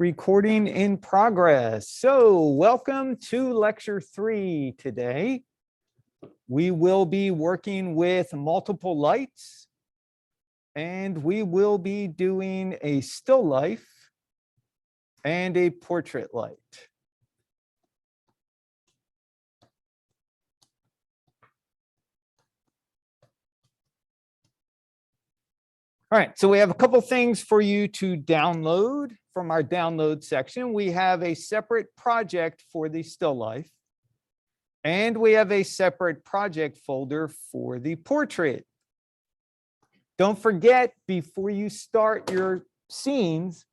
Recording in progress. So welcome to lecture 3 today. We will be working with multiple lights and we will be doing a still life and a portrait light. All right, so we have a couple things for you to download from our download section. We have a separate project for the still life, and we have a separate project folder for the portrait. Don't forget, before you start your scenes,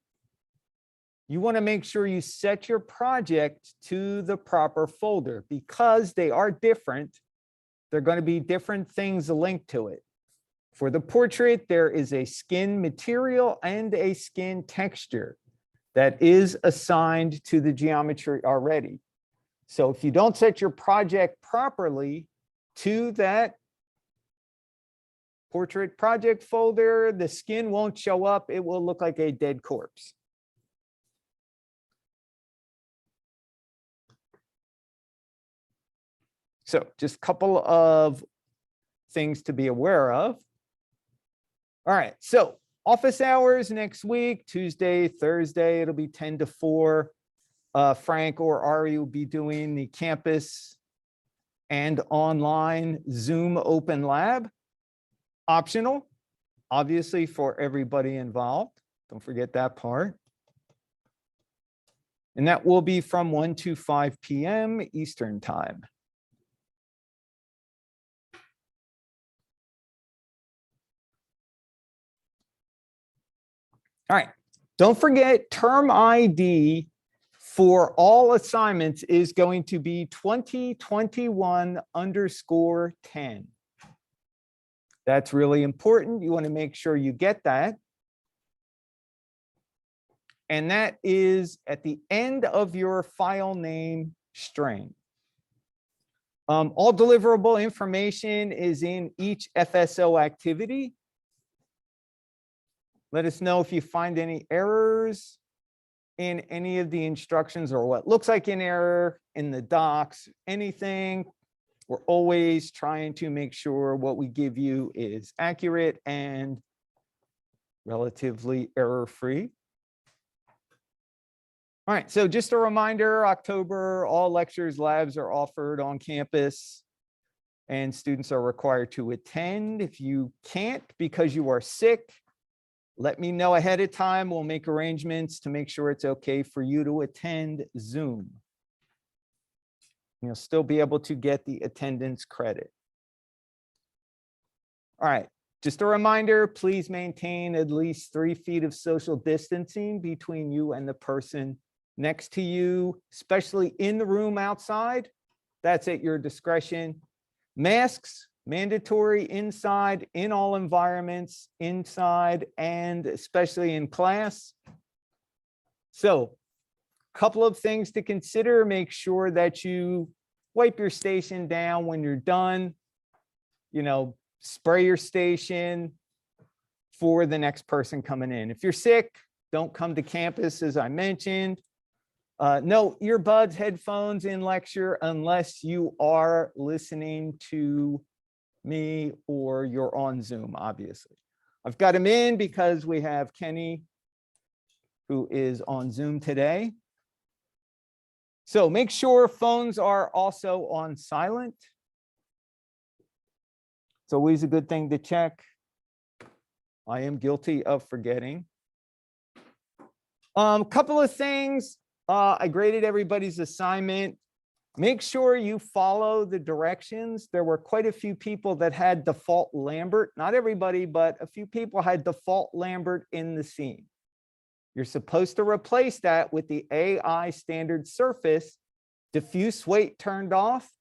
you want to make sure you set your project to the proper folder because they are different. They're going to be different things linked to it. For the portrait, there is a skin material and a skin texture that is assigned to the geometry already. So if you don't set your project properly to that portrait project folder, the skin won't show up. It will look like a dead corpse. So just a couple of things to be aware of. All right, so office hours next week, Tuesday, Thursday, it'll be 10 to 4. Frank or Ari will be doing the campus and online Zoom Open Lab. Optional, obviously, for everybody involved. Don't forget that part. And that will be from 1 to 5 p.m. Eastern Time. All right, don't forget term ID for all assignments is going to be 2021_10. That's really important. You want to make sure you get that. And that is at the end of your file name string. All deliverable information is in each FSO activity. Let us know if you find any errors in any of the instructions or what looks like an error in the docs, anything. We're always trying to make sure what we give you is accurate and relatively error-free. All right, so just a reminder, October, all lectures, labs are offered on campus and students are required to attend. If you can't because you are sick, let me know ahead of time. We'll make arrangements to make sure it's okay for you to attend Zoom. You'll still be able to get the attendance credit. All right, just a reminder, please maintain at least 3 feet of social distancing between you and the person next to you, especially in the room outside. That's at your discretion. Masks, mandatory inside, in all environments, inside, and especially in class. So, a couple of things to consider. Make sure that you wipe your station down when you're done. You know, spray your station for the next person coming in. If you're sick, don't come to campus, as I mentioned. No earbuds, headphones in lecture unless you are listening to me or you're on Zoom, obviously. I've got him in because we have Kenny who is on Zoom today. So make sure phones are also on silent. It's always a good thing to check. I am guilty of forgetting. Couple of things. I graded everybody's assignment. Make sure you follow the directions. There were quite a few people that had default Lambert. Not everybody, but a few people had default Lambert in the scene. You're supposed to replace that with the AI standard surface, diffuse weight turned off,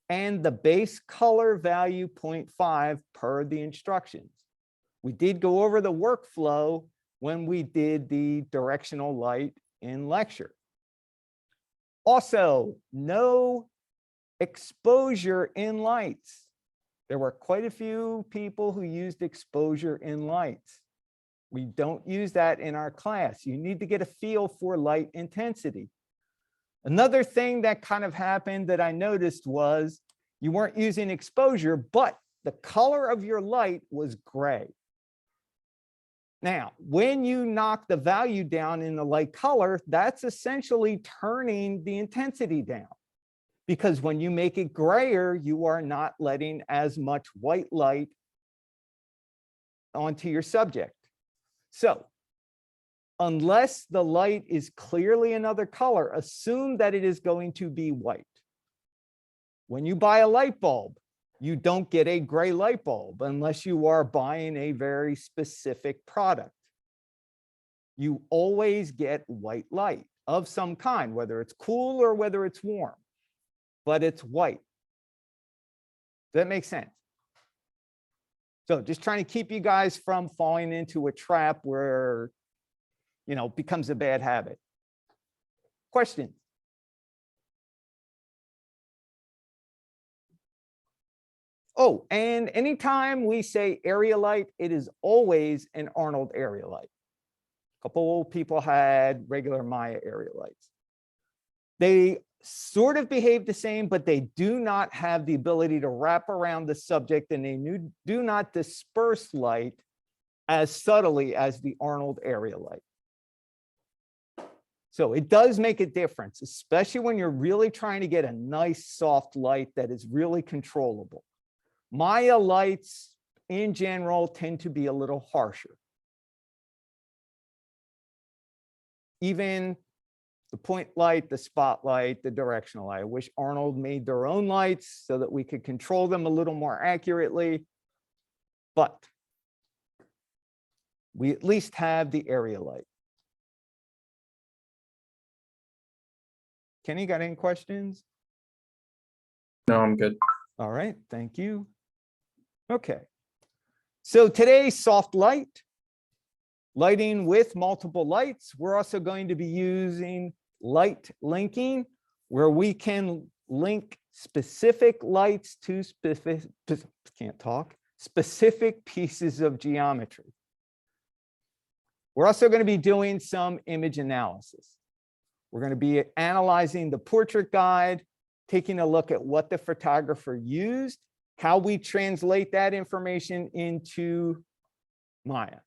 and the base color value 0.5 per the instructions. We did go over the workflow when we did the directional light in lecture. Also, no exposure in lights. There were quite a few people who used exposure in lights. We don't use that in our class. You need to get a feel for light intensity. Another thing that kind of happened that I noticed was you weren't using exposure, but the color of your light was gray. Now, when you knock the value down in the light color, that's essentially turning the intensity down. Because when you make it grayer, you are not letting as much white light onto your subject. So unless the light is clearly another color, assume that it is going to be white. When you buy a light bulb, you don't get a gray light bulb unless you are buying a very specific product. You always get white light of some kind, whether it's cool or whether it's warm, but it's white. Does that make sense? So just trying to keep you guys from falling into a trap where, you know, it becomes a bad habit. Questions? Oh, and anytime we say area light, it is always an Arnold area light. A couple people had regular Maya area lights. They sort of behave the same, but they do not have the ability to wrap around the subject, and they do not disperse light as subtly as the Arnold area light. So it does make a difference, especially when you're really trying to get a nice soft light that is really controllable. Maya lights in general tend to be a little harsher. Even the point light, the spotlight, the directional light. I wish Arnold made their own lights so that we could control them a little more accurately, but we at least have the area light. Kenny, got any questions? No, I'm good. All right, thank you. Okay, so today, soft light, lighting with multiple lights. We're also going to be using light linking, where we can link specific lights to specific pieces of geometry. We're also going to be doing some image analysis. We're going to be analyzing the portrait guide, taking a look at what the photographer used, how we translate that information into Maya,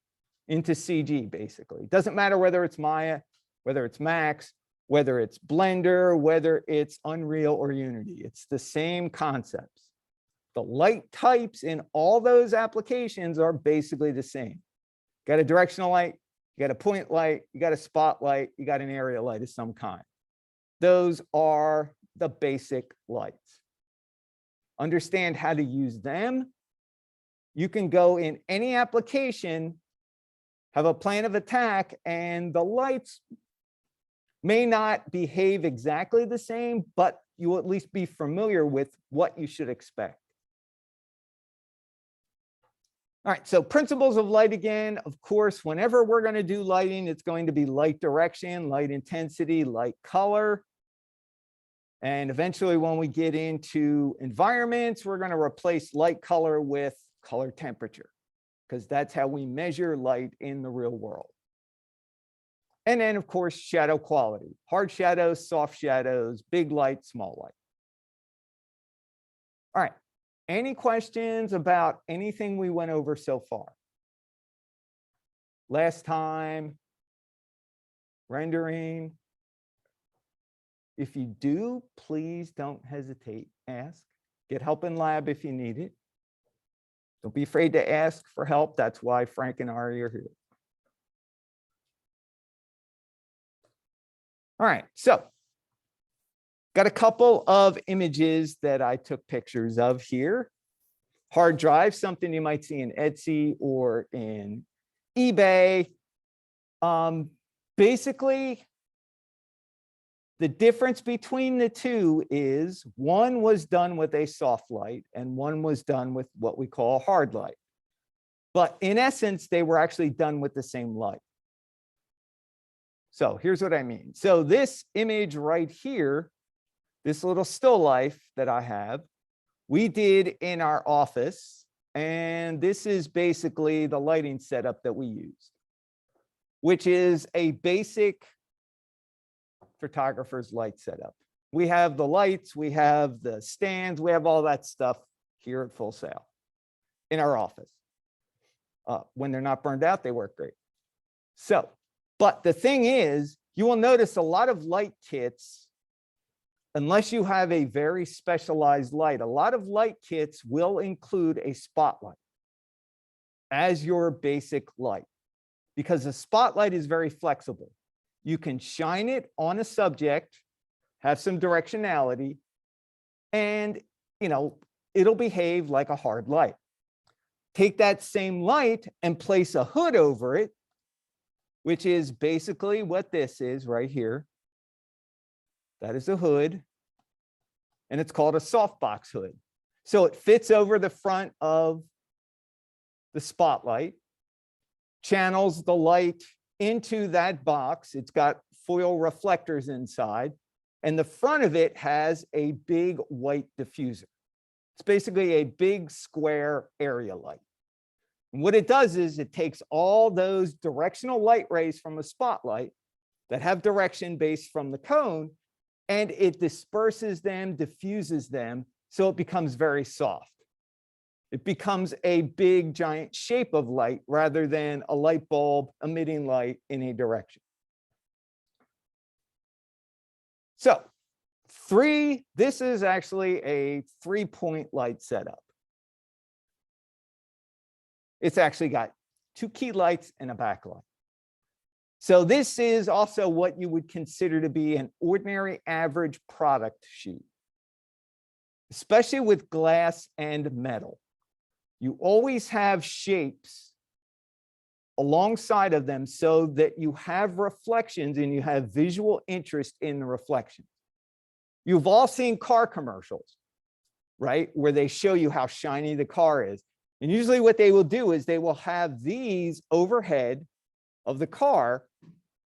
into CG, basically. It doesn't matter whether it's Maya, whether it's Max, whether it's Blender, whether it's Unreal or Unity. It's the same concepts. The light types in all those applications are basically the same. Got a directional light, you got a point light, you got a spotlight, you got an area light of some kind. Those are the basic lights. Understand how to use them. You can go in any application, have a plan of attack, and the lights may not behave exactly the same, but you will at least be familiar with what you should expect. All right, so principles of light again. Of course, whenever we're going to do lighting, it's going to be light direction, light intensity, light color. And eventually, when we get into environments, we're going to replace light color with color temperature, because that's how we measure light in the real world. And then, of course, shadow quality, hard shadows, soft shadows, big light, small light. All right. Any questions about anything we went over so far? Last time, rendering. If you do, please don't hesitate. Ask. Get help in lab if you need it. Don't be afraid to ask for help. That's why Frank and Ari are here. All right, so got a couple of images that I took pictures of here. Hard drive, something you might see in Etsy or in eBay. Basically, the difference between the two is one was done with a soft light and one was done with what we call a hard light. But in essence, they were actually done with the same light. So here's what I mean. So this image right here, this little still life that I have, we did in our office. And this is basically the lighting setup that we used. which is a basic photographer's light setup. We have the lights, we have the stands, we have all that stuff here at Full Sail in our office. When they're not burned out, they work great. So, but the thing is, you will notice a lot of light kits, unless you have a very specialized light, a lot of light kits will include a spotlight as your basic light, because the spotlight is very flexible. You can shine it on a subject, have some directionality, and it'll behave like a hard light. Take that same light and place a hood over it, which is basically what this is right here. That is a hood, and it's called a softbox hood. So it fits over the front of the spotlight, channels the light into that box. It's got foil reflectors inside, and the front of it has a big white diffuser. It's basically a big square area light. And what it does is it takes all those directional light rays from a spotlight that have direction based from the cone, and it disperses them, diffuses them, so it becomes very soft. It becomes a big giant shape of light rather than a light bulb emitting light in a direction. So this is actually a 3-point light setup. It's actually got 2 key lights and a backlight. So this is also what you would consider to be an ordinary average product shoot, especially with glass and metal. You always have shapes alongside of them so that you have reflections and you have visual interest in the reflections. You've all seen car commercials, right? Where they show you how shiny the car is. And usually what they will do is they will have these overhead of the car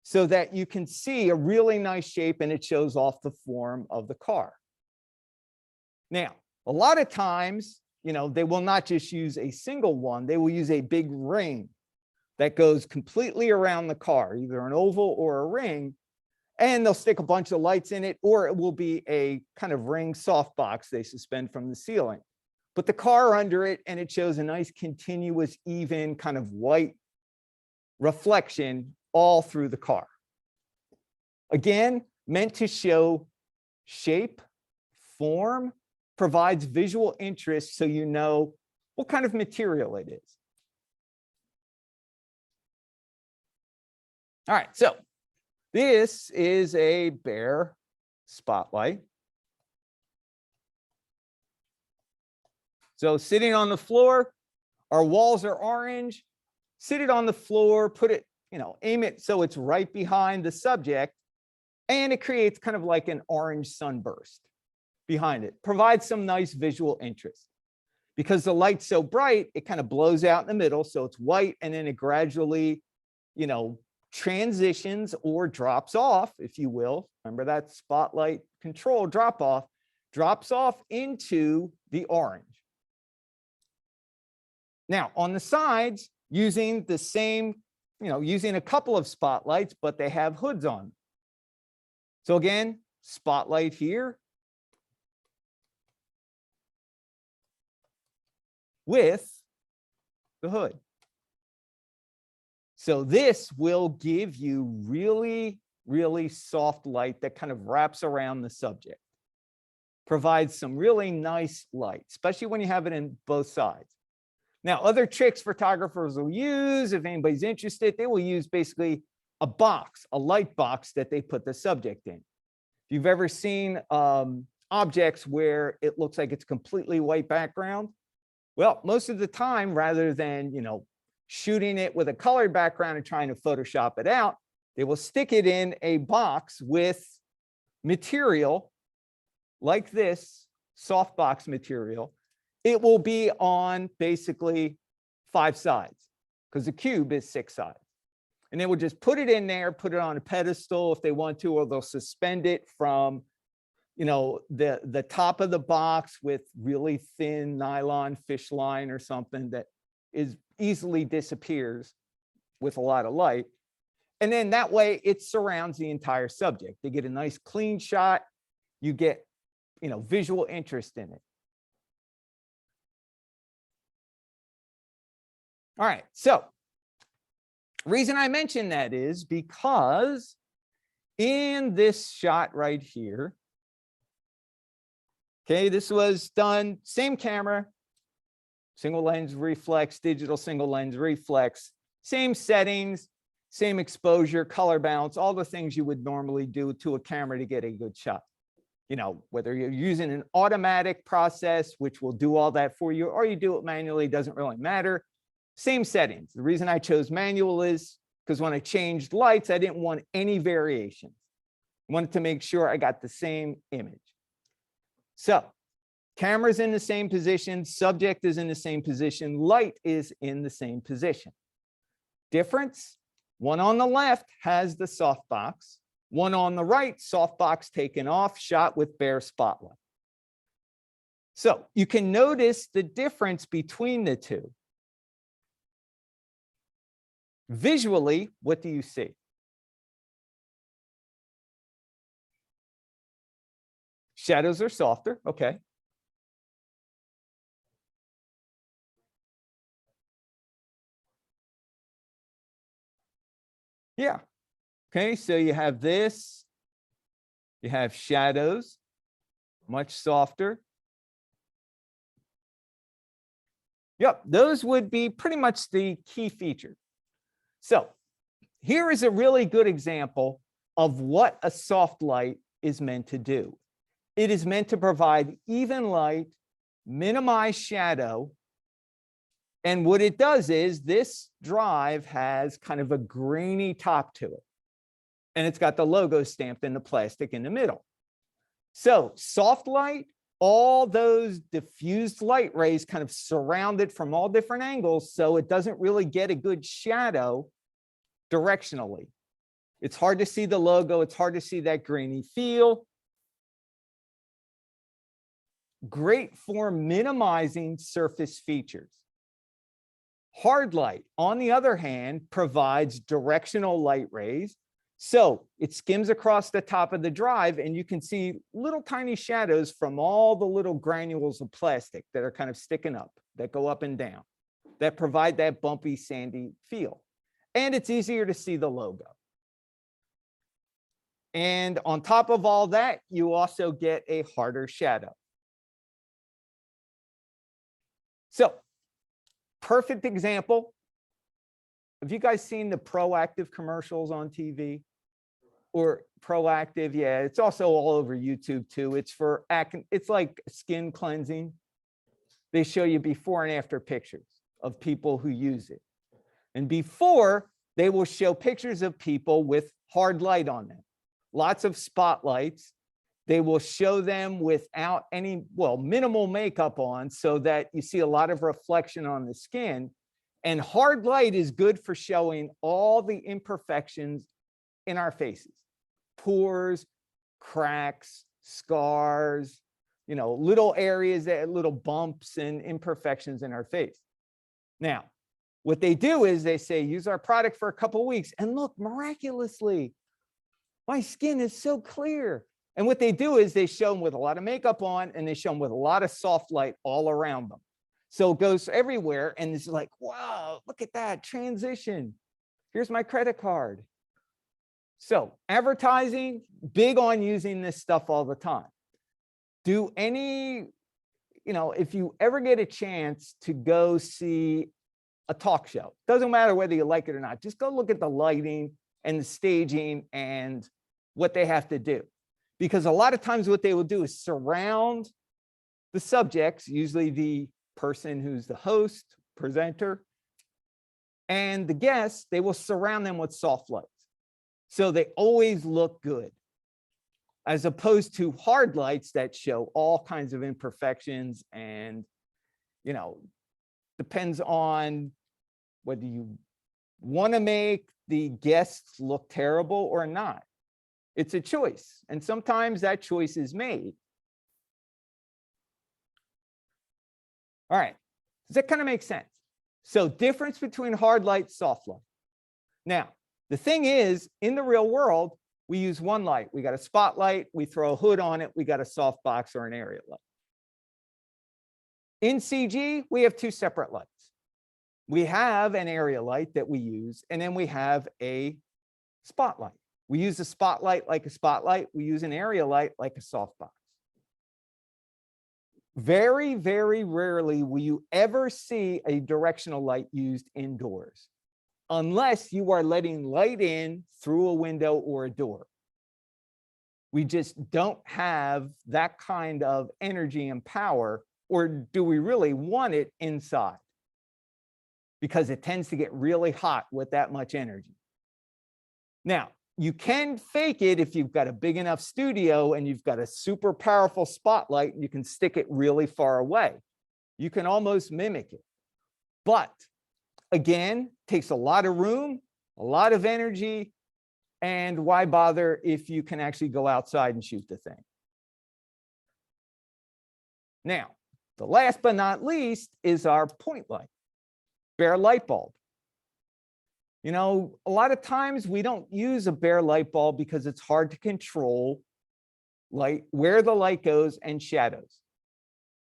so that you can see a really nice shape and it shows off the form of the car. Now, a lot of times, they will not just use a single one, they will use a big ring that goes completely around the car, either an oval or a ring, and they'll stick a bunch of lights in it, or it will be a kind of ring softbox they suspend from the ceiling. Put the car under it, and it shows a nice continuous, even kind of white reflection all through the car. Again, meant to show shape, form, provides visual interest so you know what kind of material it is. All right, so this is a bare spotlight. So sitting on the floor, our walls are orange. Sit it on the floor, put it, aim it so it's right behind the subject, and it creates kind of like an orange sunburst behind it. Provides some nice visual interest. Because the light's so bright, it kind of blows out in the middle, so it's white, and then it gradually, transitions or drops off, if you will. Remember that spotlight control drop off, drops off into the orange. Now, on the sides, using the same, using a couple of spotlights, but they have hoods on. So again, spotlight here with the hood. So this will give you really, really soft light that kind of wraps around the subject. Provides some really nice light, especially when you have it in both sides. Now, other tricks photographers will use, if anybody's interested, they will use basically a box, a light box that they put the subject in. If you've ever seen objects where it looks like it's completely white background, well, most of the time, rather than, shooting it with a colored background and trying to Photoshop it out, they will stick it in a box with material like this, softbox material. It will be on basically 5 sides because the cube is 6 sides. And they will just put it in there, put it on a pedestal if they want to, or they'll suspend it from, the top of the box with really thin nylon fish line or something that is easily disappears with a lot of light. And then that way it surrounds the entire subject. They get a nice clean shot. You get, visual interest in it. All right, so reason I mention that is because in this shot right here, okay, this was done, same camera, single lens reflex, digital single lens reflex, same settings, same exposure, color balance, all the things you would normally do to a camera to get a good shot. Whether you're using an automatic process, which will do all that for you, or you do it manually, doesn't really matter. Same settings. The reason I chose manual is because when I changed lights, I didn't want any variations. I wanted to make sure I got the same image. So camera's in the same position, subject is in the same position, light is in the same position. Difference, one on the left has the softbox, one on the right, softbox taken off, shot with bare spotlight. So you can notice the difference between the two. Visually, what do you see? Shadows are softer, okay. Yeah, okay, so you have this, you have shadows, much softer. Yep, those would be pretty much the key features. So here is a really good example of what a soft light is meant to do. It is meant to provide even light, minimize shadow. And what it does is this drive has kind of a grainy top to it. And it's got the logo stamped in the plastic in the middle. So soft light, all those diffused light rays kind of surround it from all different angles, so it doesn't really get a good shadow directionally. It's hard to see the logo. It's hard to see that grainy feel. Great for minimizing surface features. Hard light, on the other hand, provides directional light rays. So it skims across the top of the drive and you can see little tiny shadows from all the little granules of plastic that are kind of sticking up, that go up and down, that provide that bumpy, sandy feel. And it's easier to see the logo. And on top of all that, you also get a harder shadow. So, perfect example. Have you guys seen the Proactive commercials on TV? Or Proactive, yeah, it's also all over YouTube too. It's for acne, it's like skin cleansing. They show you before and after pictures of people who use it. And before, they will show pictures of people with hard light on them. Lots of spotlights. They will show them without any, well, minimal makeup on so that you see a lot of reflection on the skin. And hard light is good for showing all the imperfections in our faces. Pores, cracks, scars, little areas, that little bumps and imperfections in our face. Now, what they do is they say, use our product for a couple of weeks and look, miraculously, my skin is so clear. And what they do is they show them with a lot of makeup on and they show them with a lot of soft light all around them. So it goes everywhere and it's like, wow, look at that transition. Here's my credit card. So advertising, big on using this stuff all the time. Do any, if you ever get a chance to go see a talk show, doesn't matter whether you like it or not, just go look at the lighting and the staging and what they have to do. Because a lot of times what they will do is surround the subjects, usually the person who's the host, presenter, and the guests, they will surround them with soft lights. So they always look good, as opposed to hard lights that show all kinds of imperfections and, depends on whether you want to make the guests look terrible or not. It's a choice. And sometimes that choice is made. All right. Does that kind of make sense? So difference between hard light, soft light. Now, The thing is, in the real world, we use one light. We got a spotlight, we throw a hood on it, we got a softbox or an area light. In CG, we have two separate lights. We have an area light that we use, and then we have a spotlight. We use a spotlight like a spotlight. We use an area light like a softbox. Very, very rarely will you ever see a directional light used indoors, unless you are letting light in through a window or a door. We just don't have that kind of energy and power, or do we really want it inside? Because it tends to get really hot with that much energy. Now, you can fake it if you've got a big enough studio and you've got a super powerful spotlight and you can stick it really far away. You can almost mimic it. But again, takes a lot of room, a lot of energy, and why bother if you can actually go outside and shoot the thing? Now, the last but not least is our point light, bare light bulb. You know, a lot of times we don't use a bare light bulb because it's hard to control light, where the light goes and shadows.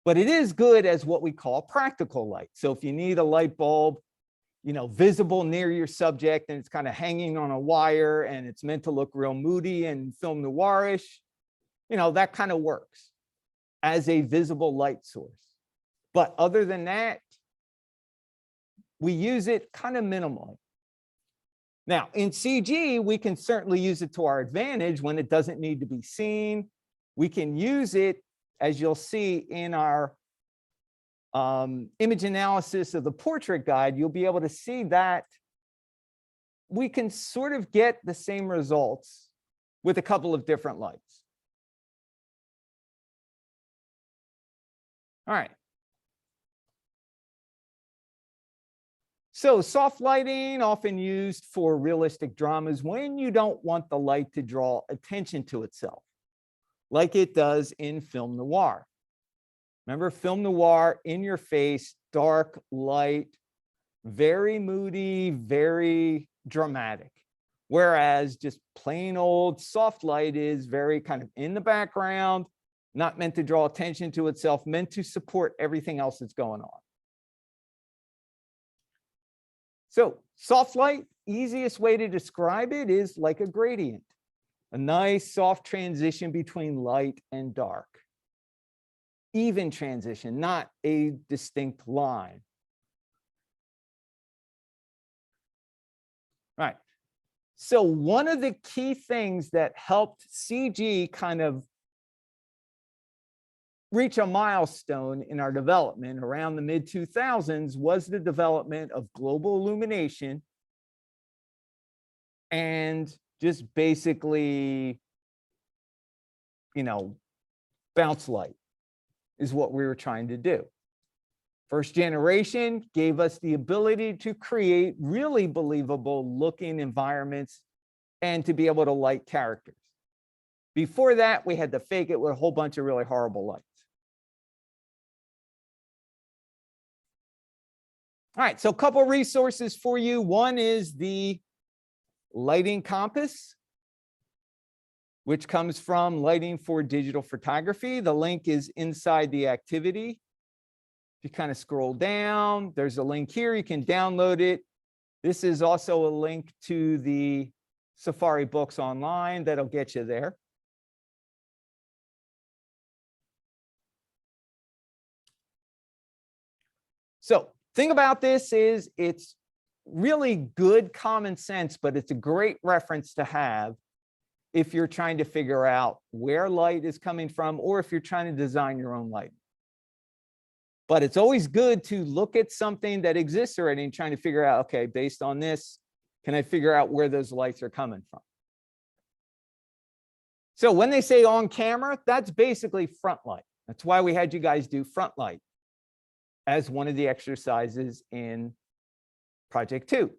But it is good as what we call practical light. So if you need a light bulb, you know, visible near your subject and it's kind of hanging on a wire and it's meant to look real moody and film noirish, you know, that kind of works as a visible light source. But other than that, we use it kind of minimally. Now, in CG, we can certainly use it to our advantage when it doesn't need to be seen. We can use it, as you'll see in our image analysis of the portrait guide, you'll be able to see that we can sort of get the same results with a couple of different lights. All right. So soft lighting, often used for realistic dramas when you don't want the light to draw attention to itself, like it does in film noir. Remember, film noir, in your face, dark, light, very moody, very dramatic. Whereas just plain old soft light is very kind of in the background, not meant to draw attention to itself, meant to support everything else that's going on. So soft light, easiest way to describe it is like a gradient, a nice soft transition between light and dark. Even transition, not a distinct line. All right. So one of the key things that helped CG kind of reach a milestone in our development around the mid-2000s was the development of global illumination and just basically, you know, bounce light is what we were trying to do. First generation gave us the ability to create really believable looking environments and to be able to light characters. Before that, we had to fake it with a whole bunch of really horrible lights. All right, so a couple resources for you. One is the lighting compass, which comes from Lighting for Digital Photography. The link is inside the activity. If you kind of scroll down, there's a link here. You can download it. This is also a link to the Safari books online that'll get you there. So thing about this is it's really good common sense, but it's a great reference to have if you're trying to figure out where light is coming from or if you're trying to design your own light. But it's always good to look at something that exists already and trying to figure out, okay, based on this, can I figure out where those lights are coming from? So when they say on camera, that's basically front light. That's why we had you guys do front light as one of the exercises in Project 2.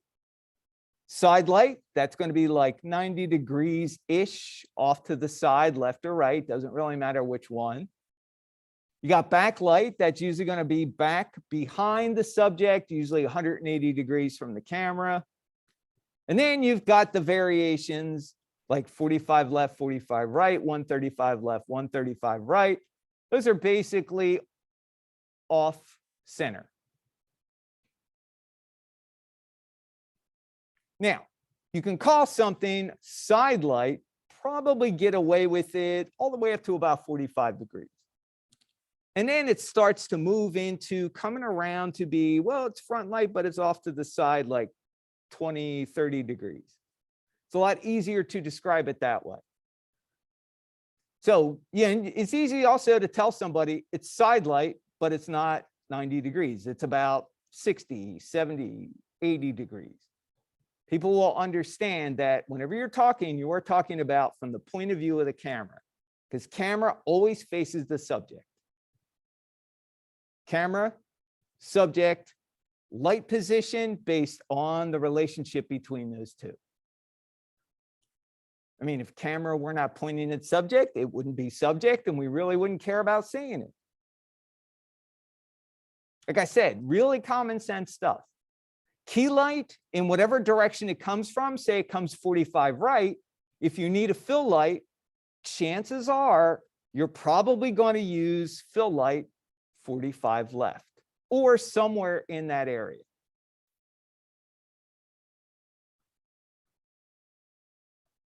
Side light, that's going to be like 90 degrees-ish off to the side, left or right, doesn't really matter which one. You got backlight, that's usually going to be back behind the subject, usually 180 degrees from the camera. And then you've got the variations like 45 left, 45 right, 135 left, 135 right. Those are basically off center. Now, you can call something side light, probably get away with it all the way up to about 45 degrees. And then it starts to move into coming around to be, well, it's front light, but it's off to the side like 20, 30 degrees. It's a lot easier to describe it that way. So yeah, and it's easy also to tell somebody it's side light, but it's not 90 degrees. It's about 60, 70, 80 degrees. People will understand that whenever you're talking, you are talking about from the point of view of the camera, because camera always faces the subject. Camera, subject, light position based on the relationship between those two. I mean, if camera were not pointing at subject, it wouldn't be subject, and we really wouldn't care about seeing it. Like I said, really common sense stuff. Key light in whatever direction it comes from, say it comes 45 right, if you need a fill light, chances are you're probably going to use fill light 45 left or somewhere in that area.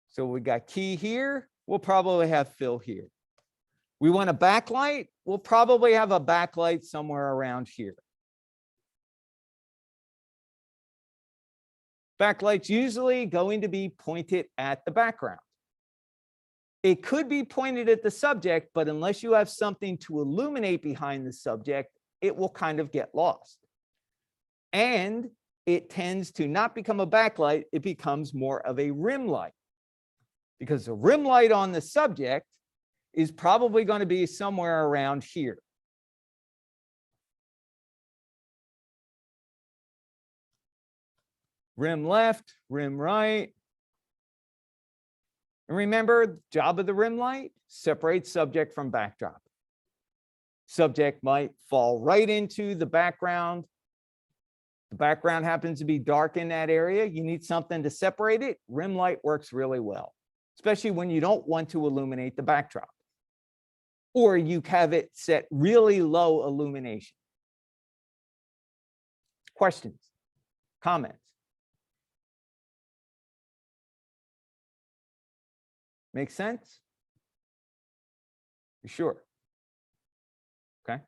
So we got key here, we'll probably have fill here. We want a backlight, we'll probably have a backlight somewhere around here. Backlight's usually going to be pointed at the background. It could be pointed at the subject, but unless you have something to illuminate behind the subject, it will kind of get lost. And it tends to not become a backlight, it becomes more of a rim light. Because the rim light on the subject is probably going to be somewhere around here. Rim left, rim right. And remember, the job of the rim light, separate subject from backdrop. Subject might fall right into the background. The background happens to be dark in that area. You need something to separate it. Rim light works really well, especially when you don't want to illuminate the backdrop. Or you have it set really low illumination. Questions, comments? Make sense? You sure? Okay.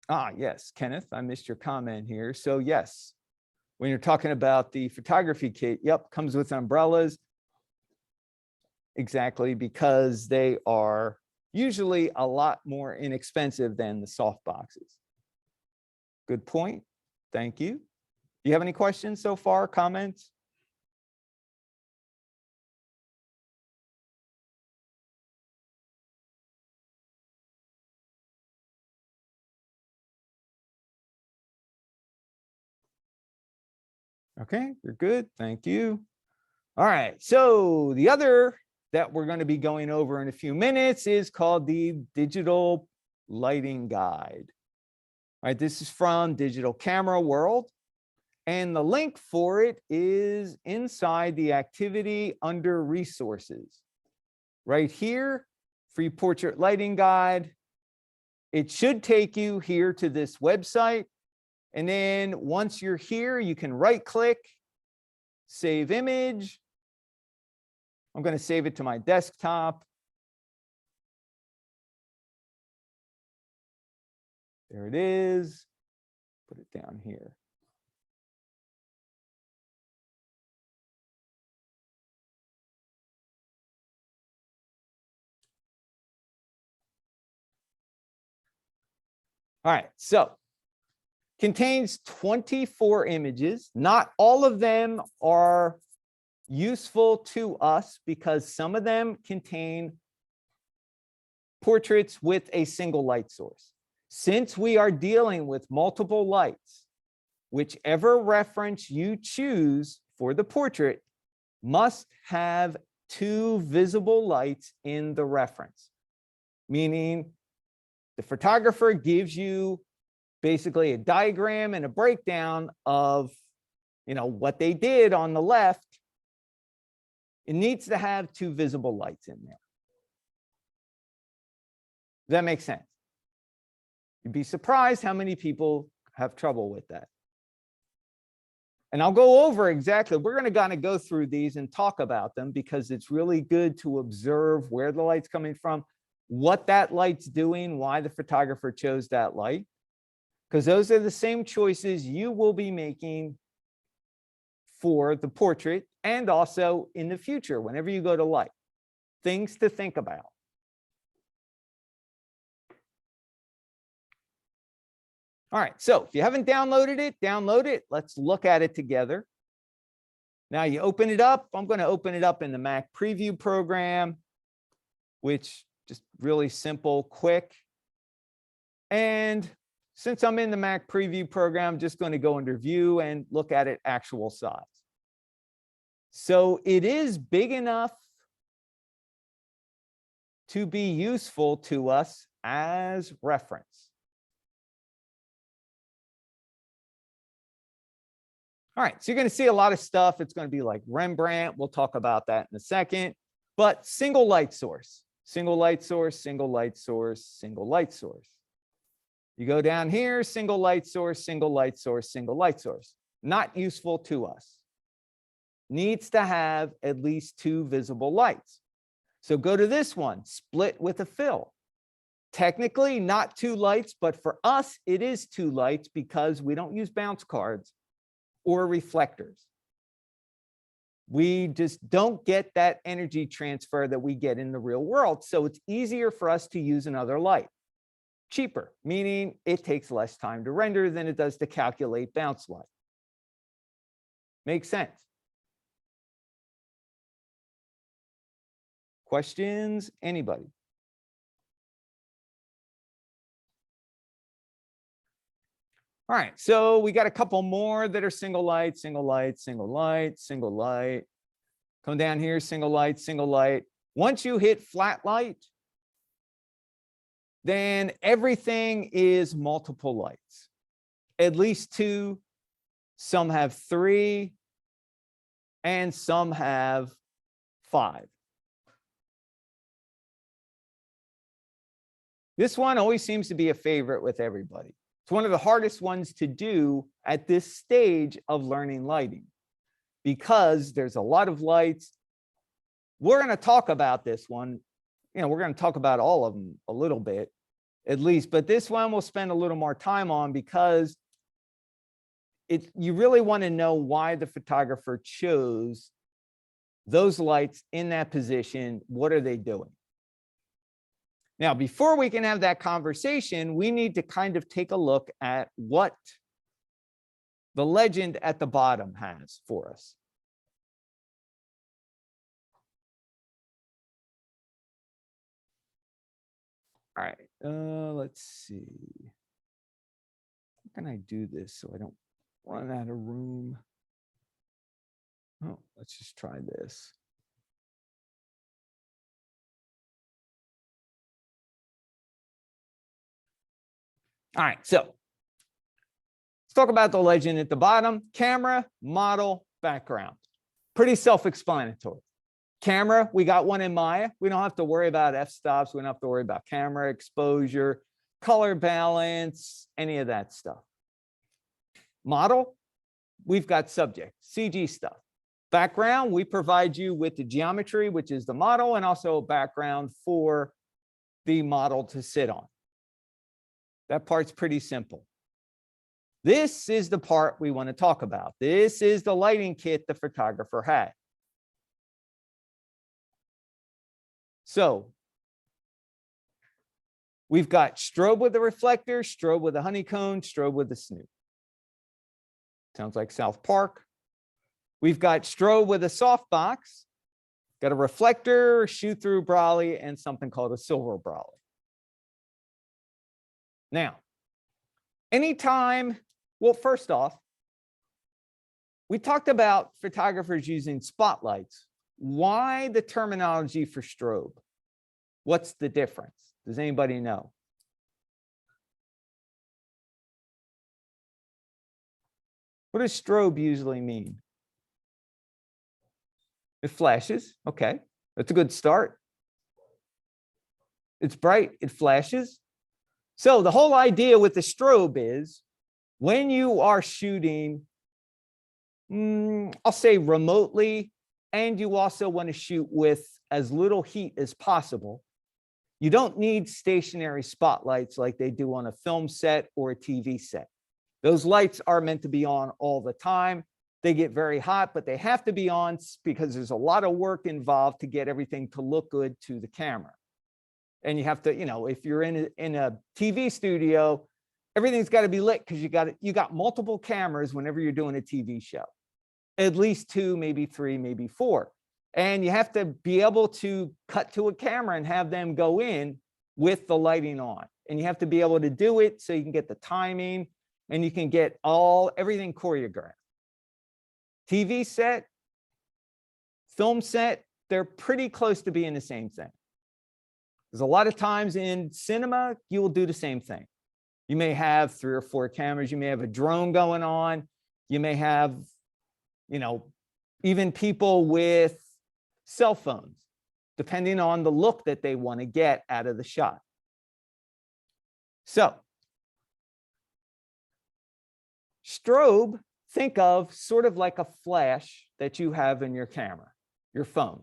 Ah, yes, Kenneth, I missed your comment here. So yes, when you're talking about the photography kit, yep, comes with umbrellas. Exactly, because they are usually a lot more inexpensive than the soft boxes. Good point. Thank you. Do you have any questions so far, comments? Okay, you're good. Thank you. All right, so the other that we're going to be going over in a few minutes is called the Digital Lighting Guide. All right, this is from Digital Camera World, and the link for it is inside the activity under resources. Right here, free portrait lighting guide. It should take you here to this website. And then once you're here, you can right click, save image. I'm going to save it to my desktop. There it is. Put it down here. All right, so contains 24 images. Not all of them are useful to us because some of them contain portraits with a single light source. Since we are dealing with multiple lights, whichever reference you choose for the portrait must have two visible lights in the reference. meaning the photographer gives you basically a diagram and a breakdown of, what they did on the left. It needs to have 2 visible lights in there. Does that make sense? You'd be surprised how many people have trouble with that. And I'll go over exactly, we're going to kind of go through these and talk about them because it's really good to observe where the light's coming from, what that light's doing, why the photographer chose that light, because those are the same choices you will be making for the portrait and also in the future, whenever you go to light. Things to think about. All right, so if you haven't downloaded it, download it. Let's look at it together. Now you open it up. I'm going to open it up in the Mac preview program, which just really simple, quick. And since I'm in the Mac preview program, I'm just going to go under view and look at it actual size. So it is big enough to be useful to us as reference. All right, so you're going to see a lot of stuff. It's going to be like Rembrandt. We'll talk about that in a second. But single light source, single light source, single light source, single light source. You go down here, single light source, single light source, single light source. Not useful to us. Needs to have at least 2 visible lights. So go to this one, split with a fill. Technically not 2 lights, but for us, it is 2 lights because we don't use bounce cards or reflectors. We just don't get that energy transfer that we get in the real world. So it's easier for us to use another light. Cheaper, meaning it takes less time to render than it does to calculate bounce light. Makes sense? Questions? Anybody? All right, so we got a couple more that are single light, single light, single light, single light. Come down here, single light, single light. Once you hit flat light, then everything is multiple lights. At least 2, some have 3, and some have 5. This one always seems to be a favorite with everybody. It's one of the hardest ones to do at this stage of learning lighting because there's a lot of lights. We're going to talk about this one. We're going to talk about all of them a little bit, at least, but this one we'll spend a little more time on because you really want to know why the photographer chose those lights in that position. What are they doing? Now, before we can have that conversation, we need to kind of take a look at what the legend at the bottom has for us. All right, let's see. How can I do this so I don't run out of room? Oh, let's just try this. All right, so let's talk about the legend at the bottom. Camera, model, background. Pretty self-explanatory. Camera, we got one in Maya. We don't have to worry about f-stops. We don't have to worry about camera exposure, color balance, any of that stuff. Model, we've got subject, CG stuff. Background, we provide you with the geometry, which is the model, and also a background for the model to sit on. That part's pretty simple. This is the part we want to talk about. This is the lighting kit the photographer had. So we've got strobe with a reflector, strobe with a honeycomb, strobe with a snoot. Sounds like South Park. We've got strobe with a softbox, got a reflector, shoot-through brolly, and something called a silver brolly. Now, anytime, well, first off, we talked about photographers using spotlights. Why the terminology for strobe? What's the difference? Does anybody know? What does strobe usually mean? It flashes. Okay, that's a good start. It's bright, it flashes. So the whole idea with the strobe is when you are shooting, I'll say remotely, and you also want to shoot with as little heat as possible, you don't need stationary spotlights like they do on a film set or a TV set. Those lights are meant to be on all the time. They get very hot, but they have to be on because there's a lot of work involved to get everything to look good to the camera. And you have to, if you're in a TV studio, everything's got to be lit because you got multiple cameras whenever you're doing a TV show. At least 2, maybe 3, maybe 4. And you have to be able to cut to a camera and have them go in with the lighting on. And you have to be able to do it so you can get the timing and you can get everything choreographed. TV set, film set, they're pretty close to being the same thing. There's a lot of times in cinema, you will do the same thing. You may have 3 or 4 cameras. You may have a drone going on. You may have, even people with cell phones, depending on the look that they want to get out of the shot. So, strobe, think of sort of like a flash that you have in your camera, your phone.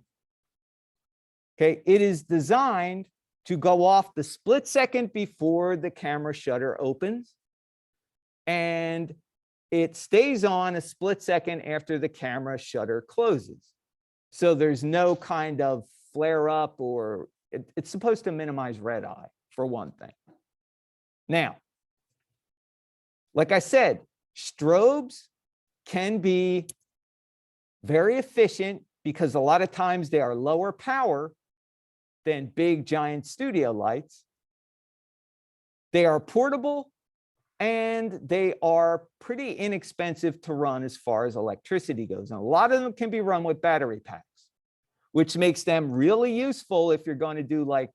Okay, it is designed to go off the split second before the camera shutter opens, and it stays on a split second after the camera shutter closes. So there's no kind of flare up, or it's supposed to minimize red eye for one thing. Now, like I said, strobes can be very efficient because a lot of times they are lower power than big giant studio lights. They are portable and they are pretty inexpensive to run as far as electricity goes. And a lot of them can be run with battery packs, which makes them really useful if you're going to do like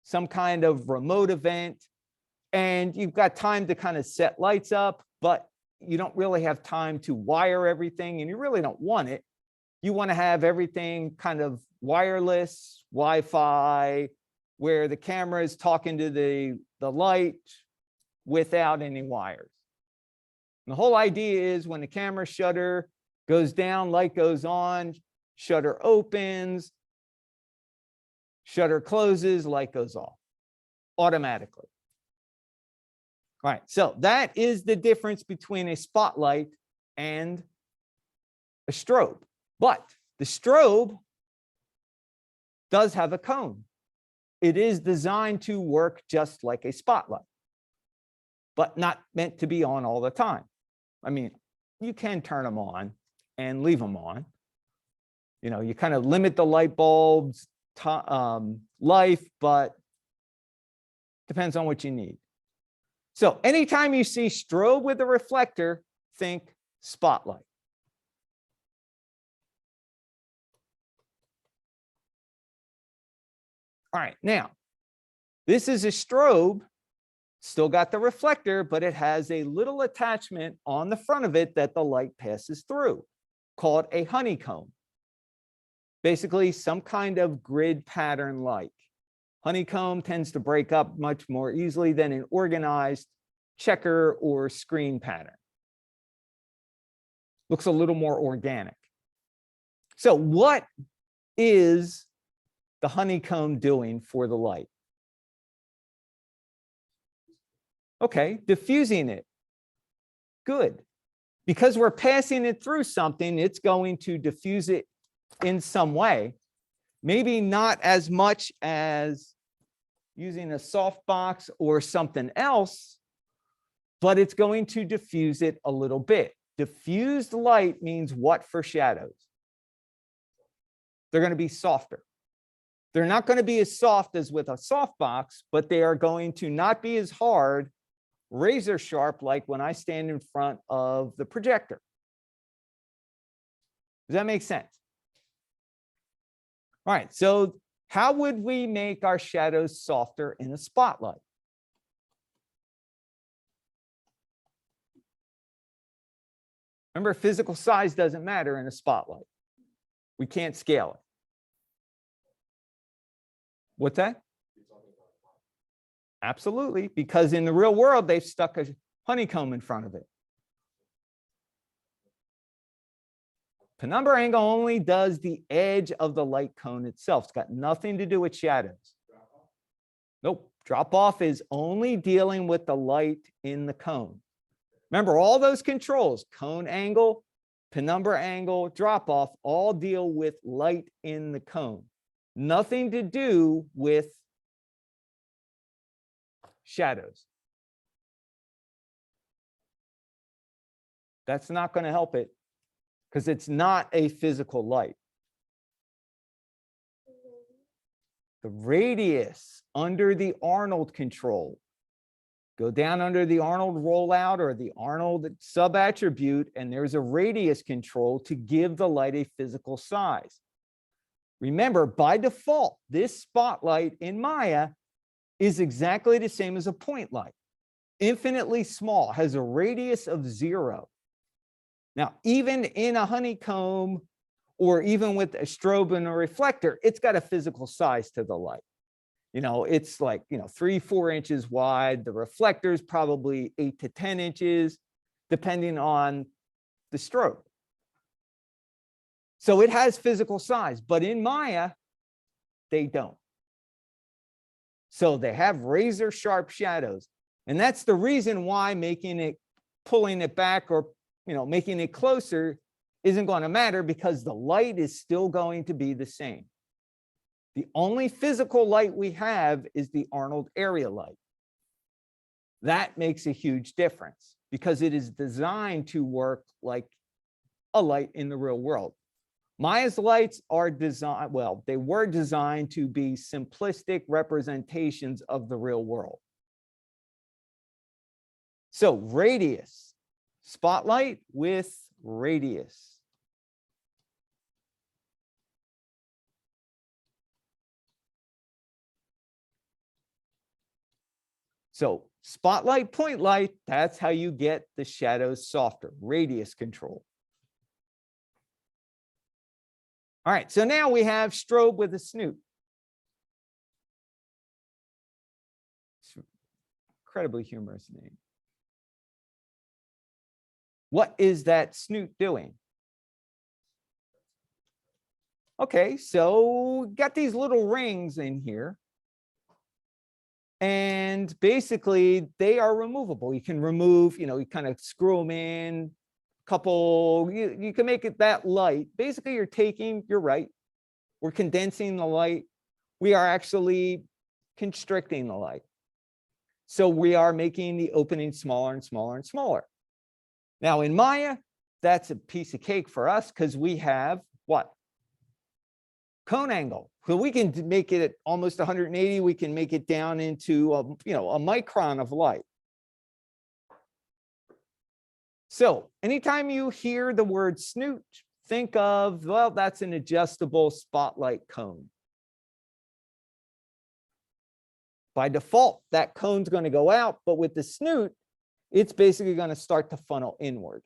some kind of remote event and you've got time to kind of set lights up, but you don't really have time to wire everything and you really don't want it. You want to have everything kind of wireless, Wi-Fi, where the camera is talking to the light without any wires. And the whole idea is when the camera shutter goes down, light goes on, shutter opens, shutter closes, light goes off automatically. All right, so that is the difference between a spotlight and a strobe. But the strobe does have a cone. It is designed to work just like a spotlight, but not meant to be on all the time. I mean, you can turn them on and leave them on. You kind of limit the light bulb's life, but depends on what you need. So anytime you see strobe with a reflector, think spotlight. All right, now, this is a strobe, still got the reflector, but it has a little attachment on the front of it that the light passes through, called a honeycomb. Basically, some kind of grid pattern like. Honeycomb tends to break up much more easily than an organized checker or screen pattern. Looks a little more organic. So what is the honeycomb doing for the light? Okay, diffusing it. Good. Because we're passing it through something, it's going to diffuse it in some way. Maybe not as much as using a softbox or something else, but it's going to diffuse it a little bit. Diffused light means what for shadows? They're going to be softer. They're not going to be as soft as with a softbox, but they are going to not be as hard, razor sharp, like when I stand in front of the projector. Does that make sense? All right, so How would we make our shadows softer in a spotlight? Remember, physical size doesn't matter in a spotlight. We can't scale it. What's that? Absolutely, because in the real world, they've stuck a honeycomb in front of it. Penumbra angle only does the edge of the light cone itself. It's got nothing to do with shadows. Nope. Drop off is only dealing with the light in the cone. Remember, all those controls, cone angle, penumbra angle, drop off, all deal with light in the cone. Nothing to do with shadows. That's not going to help it because it's not a physical light. The radius under the Arnold control. Go down under the Arnold rollout or the Arnold subattribute, and there's a radius control to give the light a physical size. Remember, by default, this spotlight in Maya is exactly the same as a point light. Infinitely small, has a radius of 0. Now, even in a honeycomb, or even with a strobe and a reflector, it's got a physical size to the light. You know, it's like, 3-4 inches wide. The reflector is probably 8 to 10 inches, depending on the strobe. So it has physical size, but in Maya, they don't. So they have razor sharp shadows. And that's the reason why pulling it back or, making it closer isn't going to matter, because the light is still going to be the same. The only physical light we have is the Arnold area light. That makes a huge difference because it is designed to work like a light in the real world. Maya's lights are designed, well, they were designed to be simplistic representations of the real world. So radius, spotlight with radius. So spotlight, point light, that's how you get the shadows softer, radius control. All right, so now we have strobe with a snoot. Incredibly humorous name. What is that snoot doing? Okay, so got these little rings in here. And basically, they are removable. You can remove, you kind of screw them in, couple, you can make it that light. Basically, you're right. We're condensing the light. We are actually constricting the light. So we are making the opening smaller and smaller and smaller. Now in Maya, that's a piece of cake for us because we have what? Cone angle. So we can make it at almost 180. We can make it down into a micron of light. So anytime you hear the word snoot, think of, well, that's an adjustable spotlight cone. By default, that cone's going to go out, but with the snoot, it's basically going to start to funnel inward.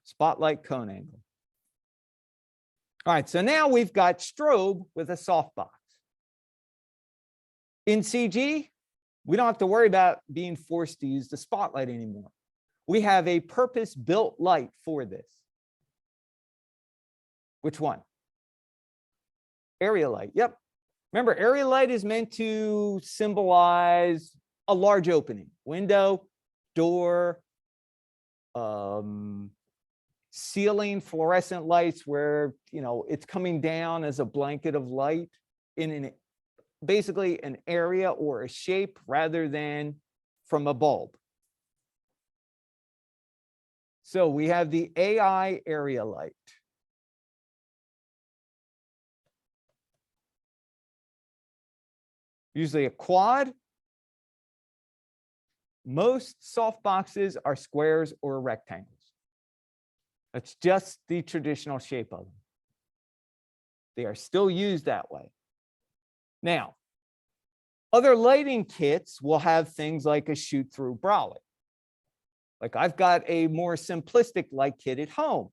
Spotlight cone angle. All right, so now we've got strobe with a softbox. In CG, we don't have to worry about being forced to use the spotlight anymore. We have a purpose-built light for this. Which one? Area light. Yep. Remember, area light is meant to symbolize a large opening, window, door, ceiling fluorescent lights where, it's coming down as a blanket of light in basically an area or a shape rather than from a bulb. So we have the AI area light. usually a quad. Most softboxes are squares or rectangles. That's just the traditional shape of them. They are still used that way. Now, other lighting kits will have things like a shoot-through brolly. Like I've got a more simplistic light kit at home.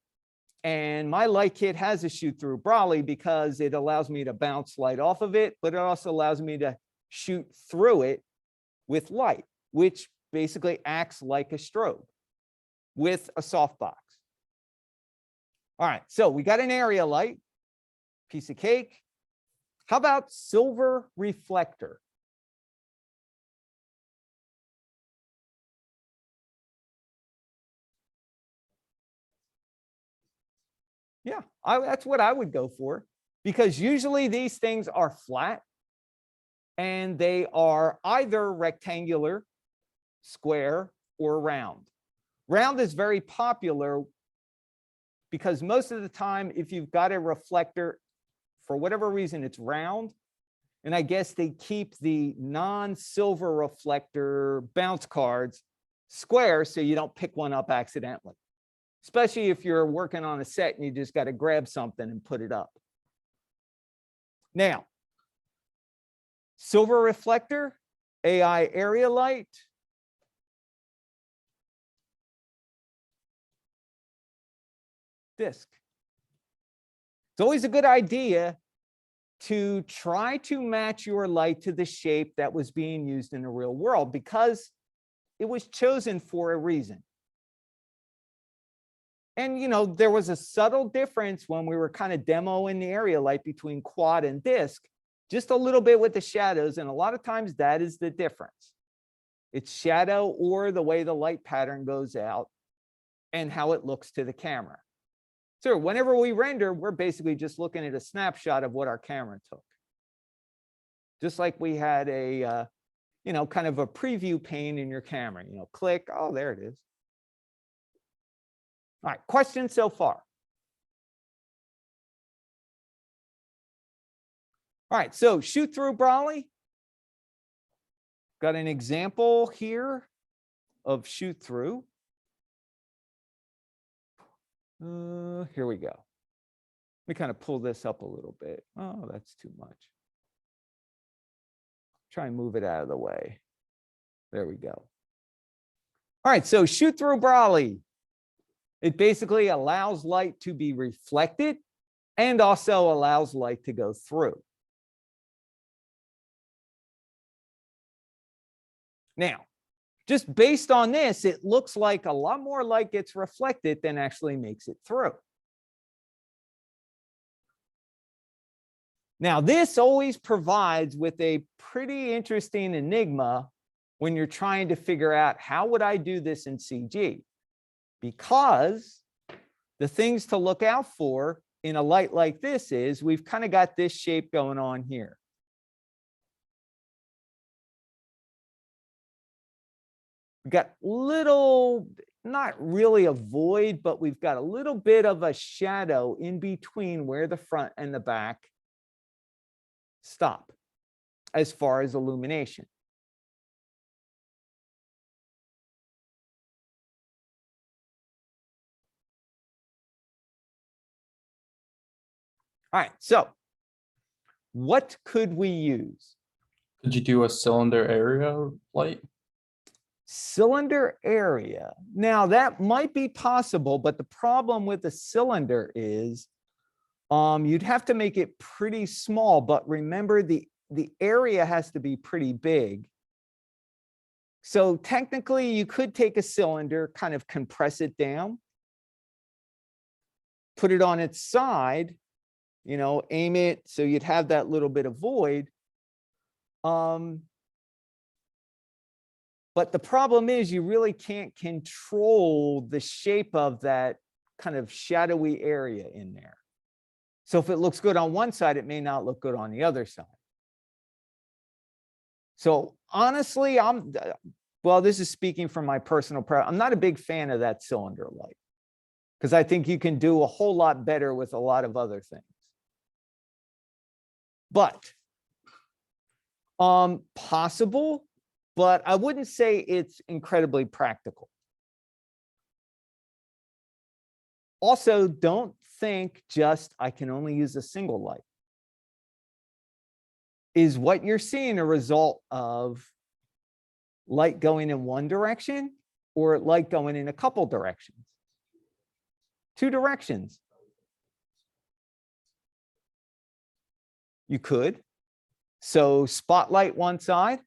And my light kit has a shoot-through brolly because it allows me to bounce light off of it, but it also allows me to shoot through it with light, which basically acts like a strobe with a softbox. All right, so we got an area light, piece of cake. How about silver reflector? Yeah, that's what I would go for, because usually these things are flat and they are either rectangular, square, or round. Round is very popular because most of the time, if you've got a reflector, for whatever reason, it's round. And I guess they keep the non-silver reflector bounce cards square so you don't pick one up accidentally, especially if you're working on a set and you just got to grab something and put it up. Now, silver reflector, AI area light. Disc. It's always a good idea to try to match your light to the shape that was being used in the real world because it was chosen for a reason. And, you know, there was a subtle difference when we were kind of demoing the area light between quad and disc, just a little bit with the shadows. And a lot of times that is the difference. It's shadow or the way the light pattern goes out and how it looks to the camera. So whenever we render, we're basically just looking at a snapshot of what our camera took. Just like we had a, you know, kind of a preview pane in your camera, you know, click, oh, there it is. All right, questions so far? All right, so shoot through brolly. Got an example here of shoot through. Here we go. Let me kind of pull this up a little bit. Oh, that's too much. Try and move it out of the way. There we go. All right, so shoot through brolly. It basically allows light to be reflected and also allows light to go through. Now, just based on this, it looks like a lot more light gets reflected than actually makes it through. Now, this always provides with a pretty interesting enigma when you're trying to figure out how would I do this in CG? Because the things to look out for in a light like this is we've kind of got this shape going on here. We've got little, not really a void, but we've got a little bit of a shadow in between where the front and the back stop as far as illumination. All right, so what could we use? Could you do a cylinder area light? Cylinder area. Now that might be possible, but the problem with the cylinder is you'd have to make it pretty small, but remember the area has to be pretty big. So technically you could take a cylinder, kind of compress it down, put it on its side, you know, aim it so you'd have that little bit of void. But the problem is you really can't control the shape of that kind of shadowy area in there. So if it looks good on one side, it may not look good on the other side. So honestly, well, this is speaking from my personal preference. I'm not a big fan of that cylinder light because I think you can do a whole lot better with a lot of other things. But Possible, but I wouldn't say it's incredibly practical. Also, don't think just I can only use a single light. Is what you're seeing a result of light going in one direction or light going in a couple directions? Two directions. You could. So spotlight one side,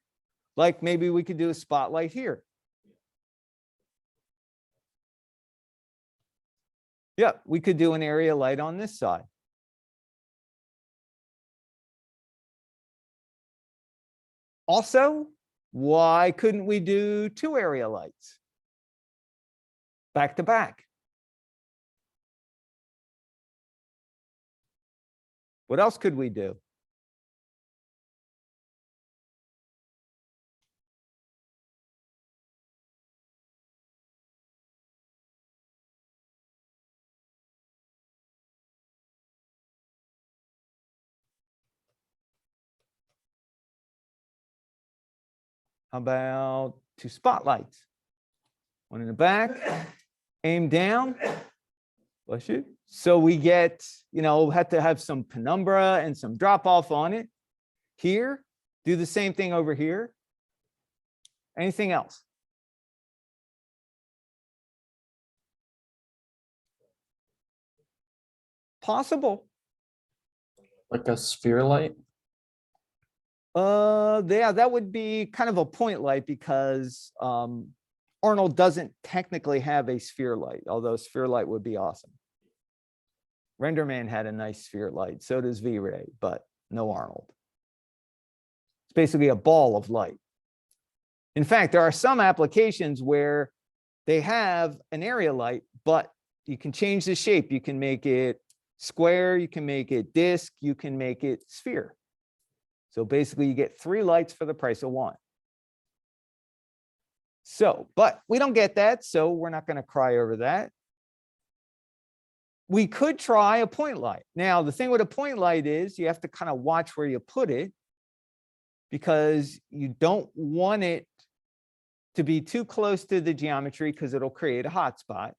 like maybe we could do a spotlight here. Yeah, we could do an area light on this side. Also, why couldn't we do two area lights? Back to back. What else could we do? How about two spotlights? One in the back, aim down. Bless you. So we get, have to have some penumbra and some drop off on it. Here, do the same thing over here. Anything else? Possible. Like a sphere light? Yeah, that would be kind of a point light because Arnold doesn't technically have a sphere light, although sphere light would be awesome. RenderMan had a nice sphere light, so does V-Ray, but no Arnold. It's basically a ball of light. In fact, there are some applications where they have an area light, but you can change the shape. You can make it square, you can make it disc, you can make it sphere. So basically you get 3 lights for the price of 1. So, but we don't get that, so we're not going to cry over that. We could try a point light. Now, the thing with a point light is you have to kind of watch where you put it because you don't want it to be too close to the geometry because it'll create a hot spot.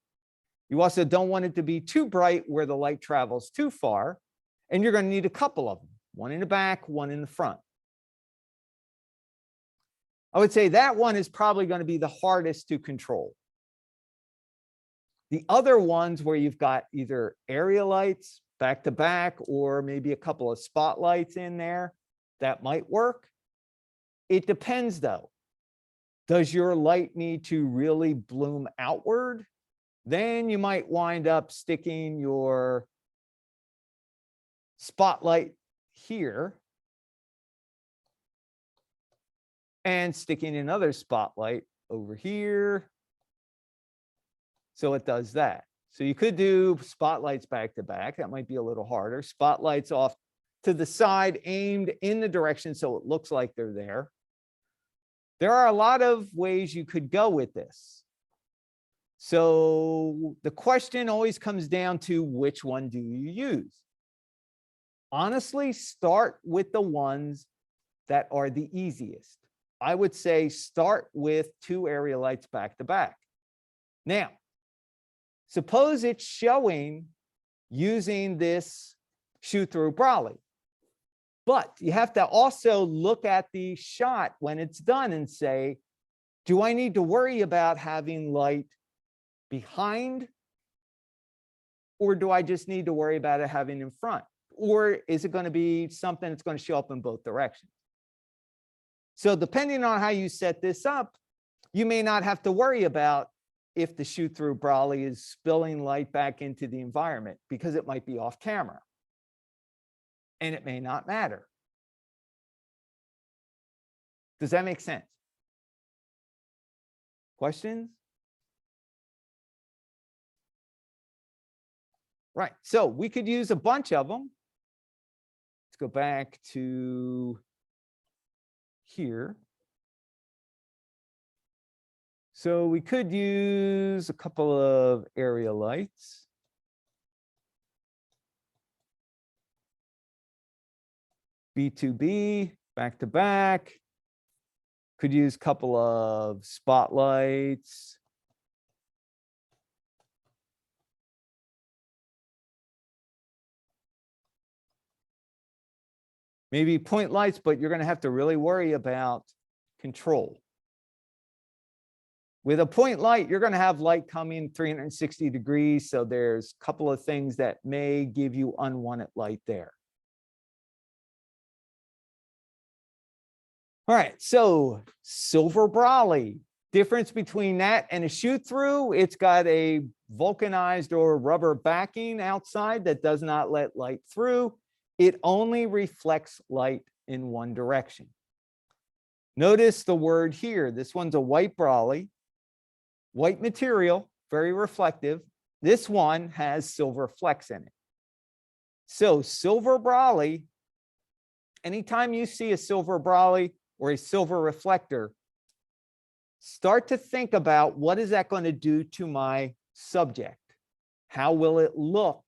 You also don't want it to be too bright where the light travels too far, and you're going to need a couple of them. One in the back, one in the front. I would say that one is probably going to be the hardest to control. The other ones where you've got either area lights back to back or maybe a couple of spotlights in there, that might work. It depends though. Does your light need to really bloom outward? Then you might wind up sticking your spotlight here and sticking another spotlight over here. So it does that. So you could do spotlights back to back. That might be a little harder. Spotlights off to the side, aimed in the direction so it looks like they're there. There are a lot of ways you could go with this. So the question always comes down to which one do you use? Honestly, start with the ones that are the easiest. I would say start with 2 area lights back to back. Now, suppose it's showing using this shoot through Brawley, but you have to also look at the shot when it's done and say, do I need to worry about having light behind, or do I just need to worry about it having in front? Or is it going to be something that's going to show up in both directions? So depending on how you set this up, you may not have to worry about if the shoot through Brawley is spilling light back into the environment because it might be off camera. And it may not matter. Does that make sense? Questions? Right. So we could use a bunch of them. Let's go back to here. So we could use a couple of area lights. B2B. back to back. Could use a couple of spotlights. Maybe point lights, but you're going to have to really worry about control. With a point light, you're going to have light coming 360 degrees. So there's a couple of things that may give you unwanted light there. All right, so silver brolly. Difference between that and a shoot through, it's got a vulcanized or rubber backing outside that does not let light through. It only reflects light in one direction. Notice the word here. This one's a white brolly, white material, very reflective. This one has silver flecks in it. So silver brolly, anytime you see a silver brolly or a silver reflector, start to think about what is that going to do to my subject? How will it look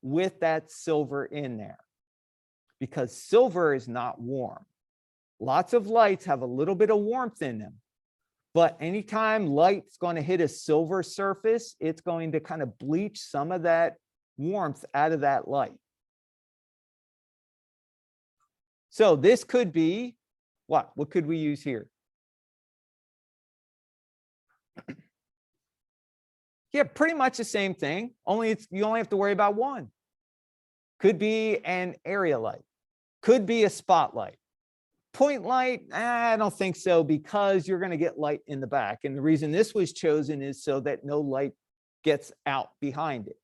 with that silver in there? Because silver is not warm. Lots of lights have a little bit of warmth in them, but anytime light's going to hit a silver surface, it's going to kind of bleach some of that warmth out of that light. So this could be what? What could we use here? Yeah, pretty much the same thing, only you only have to worry about one. Could be an area light, could be a spotlight. Point light, I don't think so, because you're going to get light in the back. And the reason this was chosen is so that no light gets out behind it.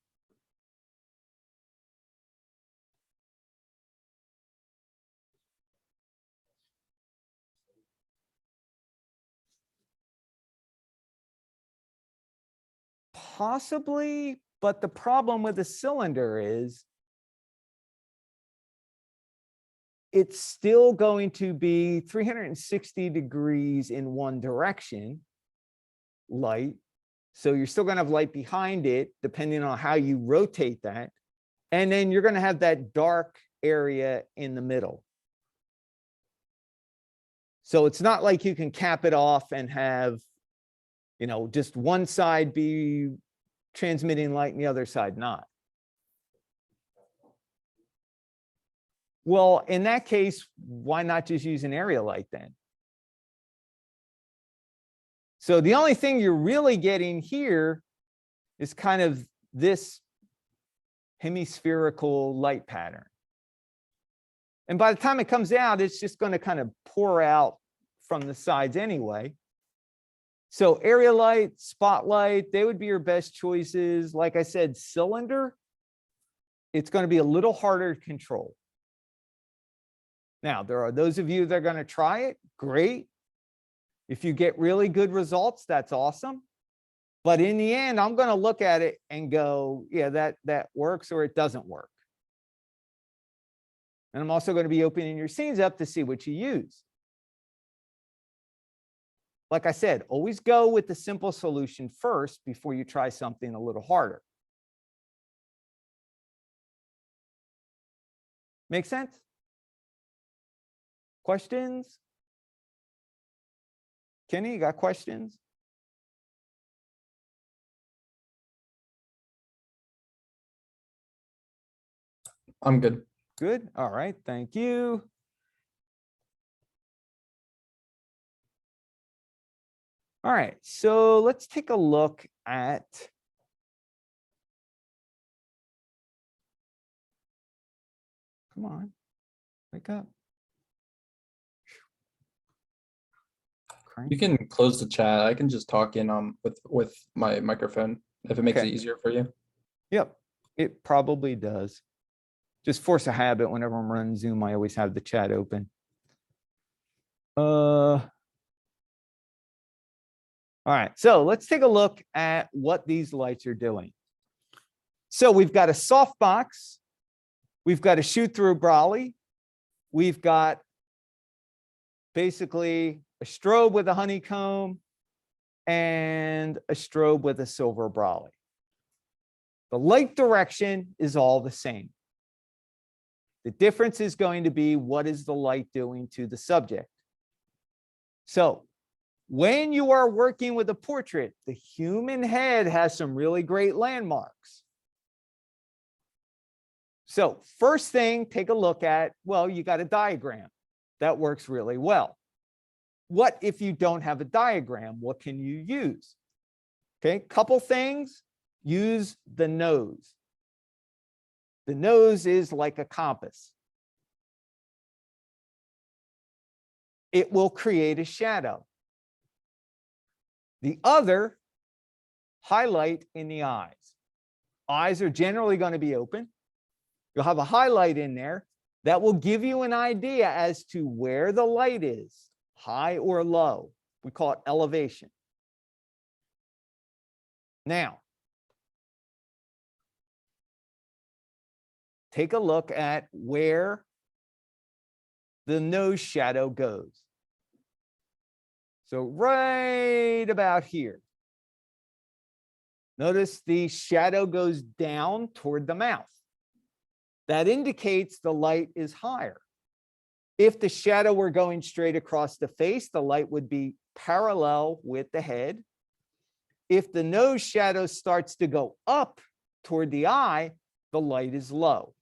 Possibly, but the problem with a cylinder is it's still going to be 360 degrees in one direction, light. So you're still going to have light behind it, depending on how you rotate that. And then you're going to have that dark area in the middle. So it's not like you can cap it off and have, just one side be transmitting light and the other side not. Well, in that case, why not just use an area light then? So the only thing you're really getting here is kind of this hemispherical light pattern. And by the time it comes out, it's just going to kind of pour out from the sides anyway. So area light, spotlight, they would be your best choices. Like I said, cylinder, it's going to be a little harder to control. Now, there are those of you that are going to try it. Great. If you get really good results, that's awesome. But in the end, I'm going to look at it and go, yeah, that works or it doesn't work. And I'm also going to be opening your scenes up to see what you use. Like I said, always go with the simple solution first before you try something a little harder. Make sense? Questions? Kenny, you got questions? I'm good. Good. All right. Thank you. All right. So let's take a look at come on, wake up. You can close the chat. I can just talk in with my microphone if it makes Okay. it easier for you. Yep, it probably does. Just force a habit. Whenever I'm running Zoom, I always have the chat open. All right, so let's take a look at what these lights are doing. So we've got a softbox, we've got a shoot-through brolly, we've got basically a strobe with a honeycomb and a strobe with a silver brolly. The light direction is all the same. The difference is going to be what is the light doing to the subject. So when you are working with a portrait, the human head has some really great landmarks. So first thing, take a look at, well, you got a diagram. That works really well. What if you don't have a diagram? What can you use? Okay, couple things. Use the nose. The nose is like a compass. It will create a shadow. The other, highlight in the eyes. Eyes are generally going to be open. You'll have a highlight in there that will give you an idea as to where the light is, high or low. We call it elevation. Now, take a look at where the nose shadow goes. So right about here. Notice the shadow goes down toward the mouth. That indicates the light is higher. If the shadow were going straight across the face, the light would be parallel with the head. If the nose shadow starts to go up toward the eye, the light is low.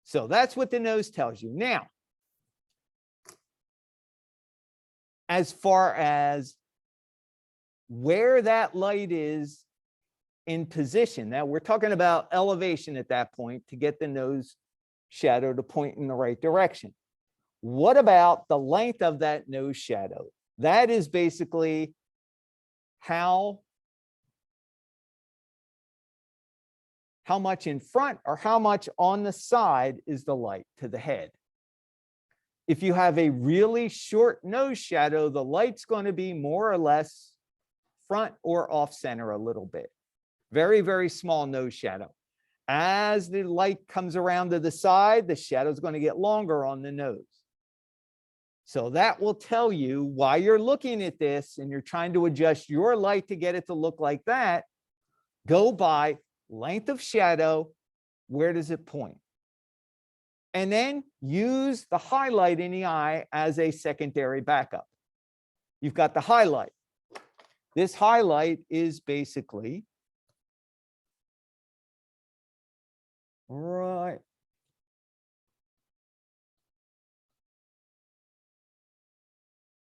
So that's what the nose tells you. Now, as far as where that light is in position, now we're talking about elevation at that point to get the nose shadow to point in the right direction. What about the length of that nose shadow? That is basically how much in front or how much on the side is the light to the head. If you have a really short nose shadow, the light's going to be more or less front or off center a little bit. Very, very small nose shadow. As the light comes around to the side, the shadow is going to get longer on the nose. So that will tell you why you're looking at this and you're trying to adjust your light to get it to look like that. Go by length of shadow. Where does it point? And then use the highlight in the eye as a secondary backup. You've got the highlight. This highlight is basically right.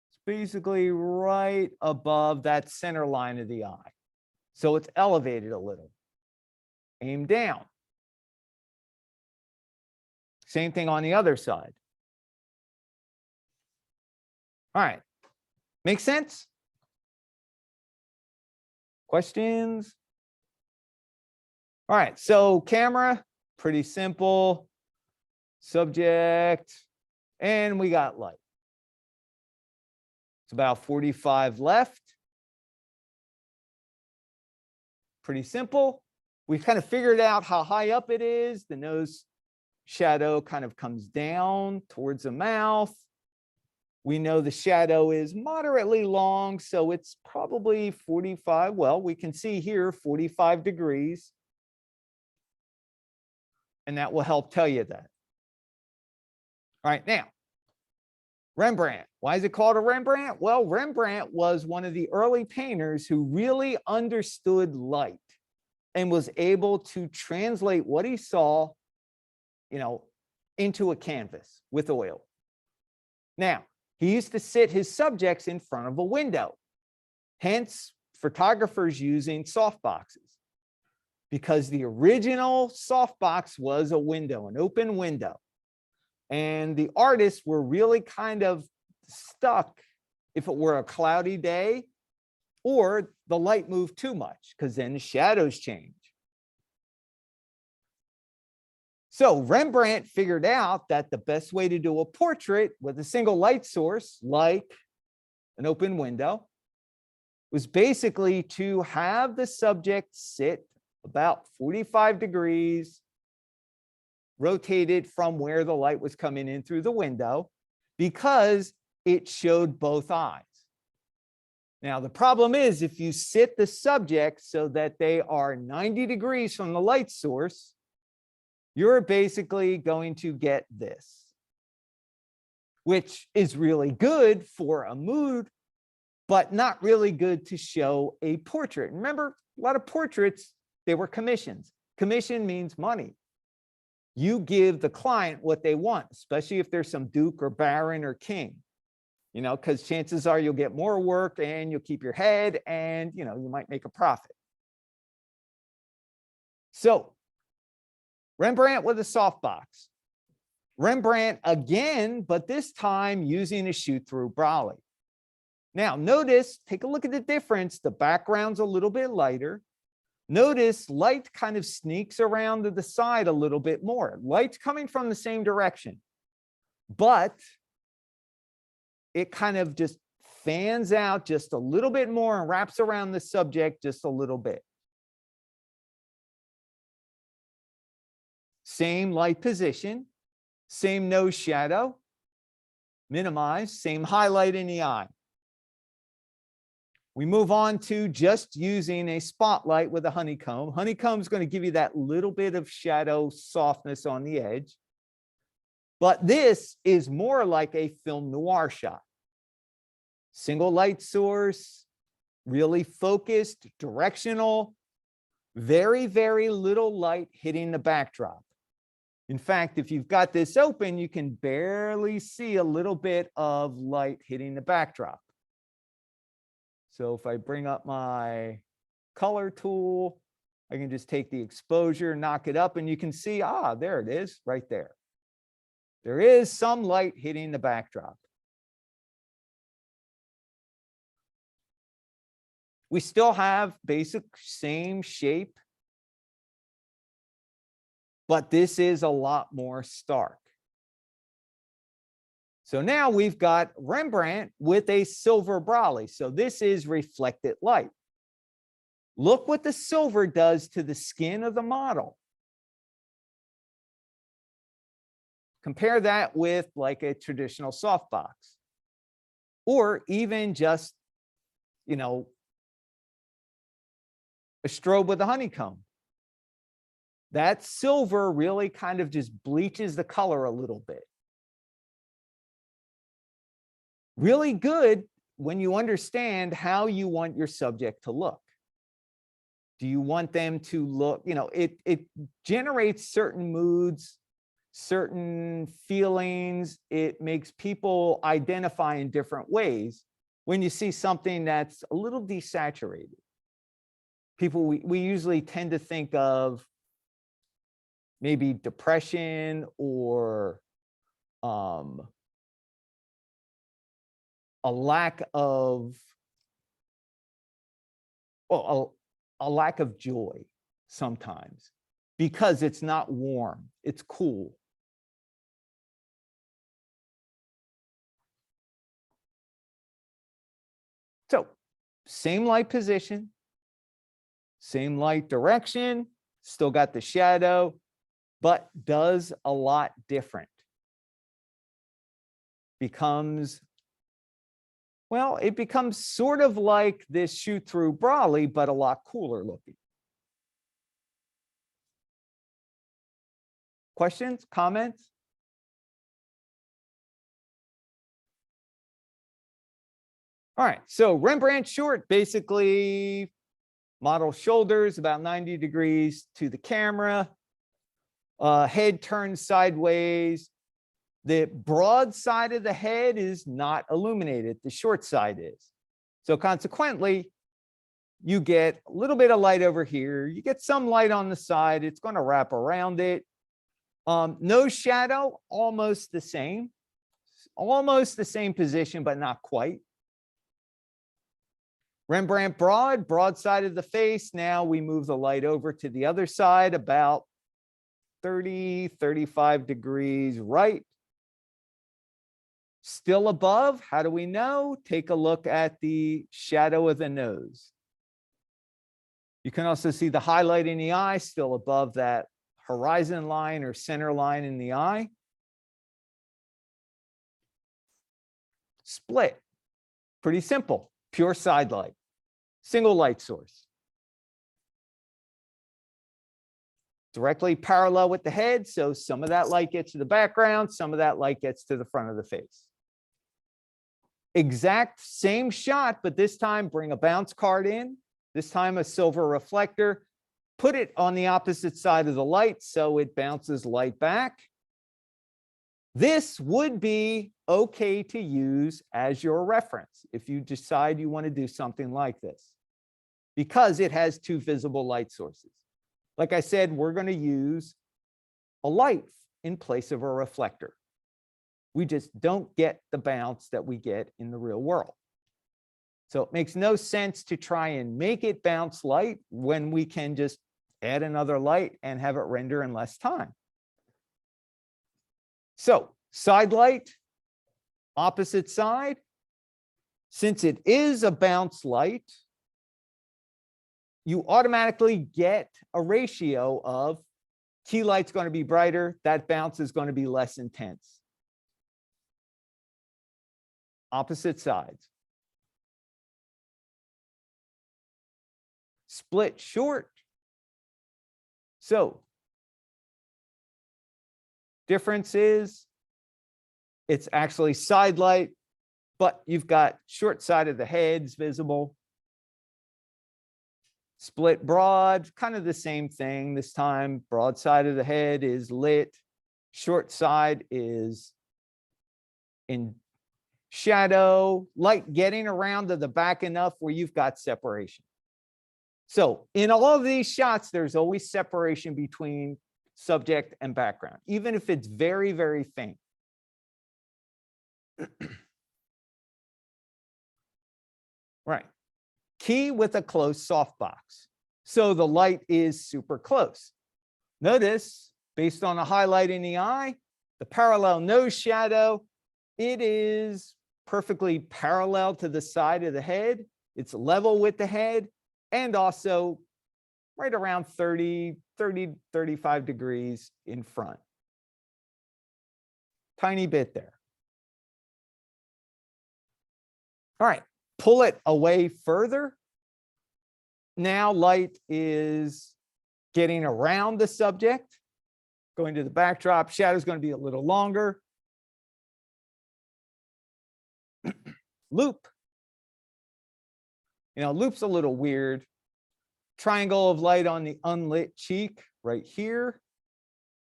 It's basically right above that center line of the eye. So it's elevated a little. Aim down. Same thing on the other side. All right. Make sense? Questions? All right. So camera, pretty simple. Subject, and we got light. It's about 45 left. Pretty simple. We've kind of figured out how high up it is. The nose shadow kind of comes down towards the mouth. We know the shadow is moderately long, so it's probably 45. Well, we can see here 45 degrees. And that will help tell you that. All right, now, Rembrandt. Why is it called a Rembrandt? Well, Rembrandt was one of the early painters who really understood light and was able to translate what he saw, into a canvas with oil. Now, he used to sit his subjects in front of a window, hence photographers using softboxes, because the original softbox was a window, an open window. And the artists were really kind of stuck if it were a cloudy day or the light moved too much, because then the shadows change. So Rembrandt figured out that the best way to do a portrait with a single light source, like an open window, was basically to have the subject sit about 45 degrees, rotated from where the light was coming in through the window, because it showed both eyes. Now, the problem is if you sit the subject so that they are 90 degrees from the light source, you're basically going to get this, which is really good for a mood, but not really good to show a portrait. Remember, a lot of portraits, they were commissions. Commission means money. You give the client what they want, especially if there's some duke or baron or king, you know, because chances are you'll get more work and you'll keep your head and, you know, you might make a profit. So Rembrandt with a softbox. Rembrandt again, but this time using a shoot-through brolly. Now notice, take a look at the difference. The background's a little bit lighter. Notice light kind of sneaks around to the side a little bit more. Light's coming from the same direction, but it kind of just fans out just a little bit more and wraps around the subject just a little bit. Same light position, same nose shadow, minimize, same highlight in the eye. We move on to just using a spotlight with a honeycomb. Honeycomb is going to give you that little bit of shadow softness on the edge. But this is more like a film noir shot. Single light source, really focused, directional, very, very little light hitting the backdrop. In fact, if you've got this open, you can barely see a little bit of light hitting the backdrop. So if I bring up my color tool, I can just take the exposure, knock it up, and you can see, there it is right there. There is some light hitting the backdrop. We still have basic same shape, but this is a lot more stark. So now we've got Rembrandt with a silver brolly. So this is reflected light. Look what the silver does to the skin of the model. Compare that with like a traditional softbox, or even just, you know, a strobe with a honeycomb. That silver really kind of just bleaches the color a little bit. Really good when you understand how you want your subject to look. Do you want them to look, you know, it generates certain moods, certain feelings. It makes people identify in different ways when you see something that's a little desaturated. People, we usually tend to think of maybe depression or a lack of, well, a lack of joy sometimes because it's not warm, it's cool. So same light position, same light direction, still got the shadow, but does a lot different. Becomes, well, it becomes sort of like this shoot-through brolly, but a lot cooler looking. Questions, comments? All right, so Rembrandt short, basically model shoulders about 90 degrees to the camera, head turns sideways. The broad side of the head is not illuminated, the short side is. So consequently, you get a little bit of light over here, you get some light on the side, it's going to wrap around it. Nose shadow, almost the same position, but not quite. Rembrandt broad side of the face. Now we move the light over to the other side about 30, 35 degrees right. Still above, how do we know? Take a look at the shadow of the nose. You can also see the highlight in the eye still above that horizon line or center line in the eye. Split, pretty simple, pure side light, single light source. directly parallel with the head. So some of that light gets to the background, some of that light gets to the front of the face. Exact same shot, but this time bring a bounce card in, this time a silver reflector, put it on the opposite side of the light so it bounces light back. This would be okay to use as your reference if you decide you want to do something like this, because it has two visible light sources. Like I said, we're going to use a light in place of a reflector. We just don't get the bounce that we get in the real world. So it makes no sense to try and make it bounce light when we can just add another light and have it render in less time. So side light, opposite side. Since it is a bounce light, you automatically get a ratio of key light's going to be brighter, that bounce is going to be less intense. Opposite sides. Split short. So difference is it's actually side light, but you've got short side of the heads visible. Split broad, kind of the same thing. This time, broad side of the head is lit. Short side is in shadow, light getting around to the back enough where you've got separation. So in all of these shots, there's always separation between subject and background, even if it's very, very faint. Right. Key with a close softbox. So the light is super close. Notice, based on a highlight in the eye, the parallel nose shadow, it is perfectly parallel to the side of the head. It's level with the head and also right around 35 degrees in front. Tiny bit there. All right, pull it away further. Now light is getting around the subject, going to the backdrop. Shadow is going to be a little longer. Loop. You know, loop's a little weird. Triangle of light on the unlit cheek right here.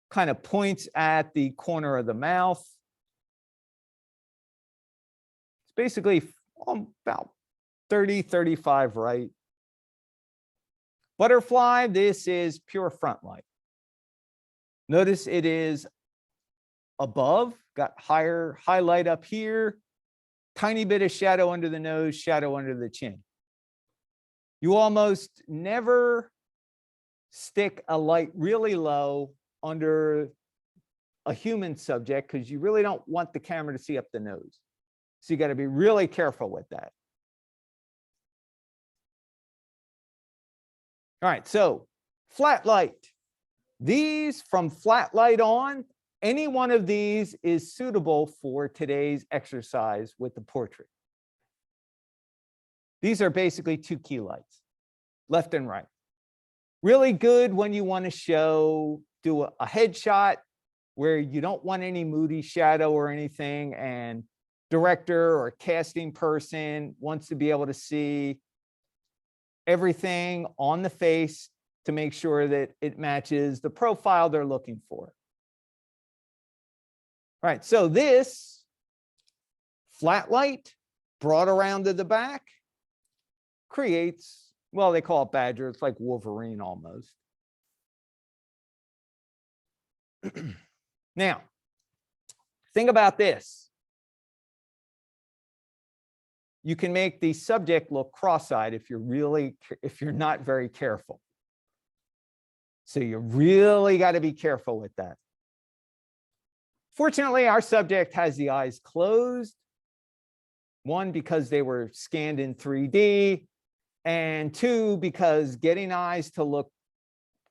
Kind of points at the corner of the mouth. It's basically about 30, 35 right. Butterfly, this is pure front light. Notice it is above, got higher highlight up here, tiny bit of shadow under the nose, shadow under the chin. You almost never stick a light really low under a human subject because you really don't want the camera to see up the nose. So you got to be really careful with that. All right, so flat light. These from flat light on, any one of these is suitable for today's exercise with the portrait. These are basically two key lights, left and right. Really good when you want to do a headshot where you don't want any moody shadow or anything, and director or casting person wants to be able to see everything on the face to make sure that it matches the profile they're looking for. All right, so this flat light brought around to the back creates, well, they call it Badger. It's like Wolverine almost. Now, think about this. You can make the subject look cross-eyed if you're not very careful. So you really got to be careful with that. Fortunately, our subject has the eyes closed. One, because they were scanned in 3D, and two, because getting eyes to look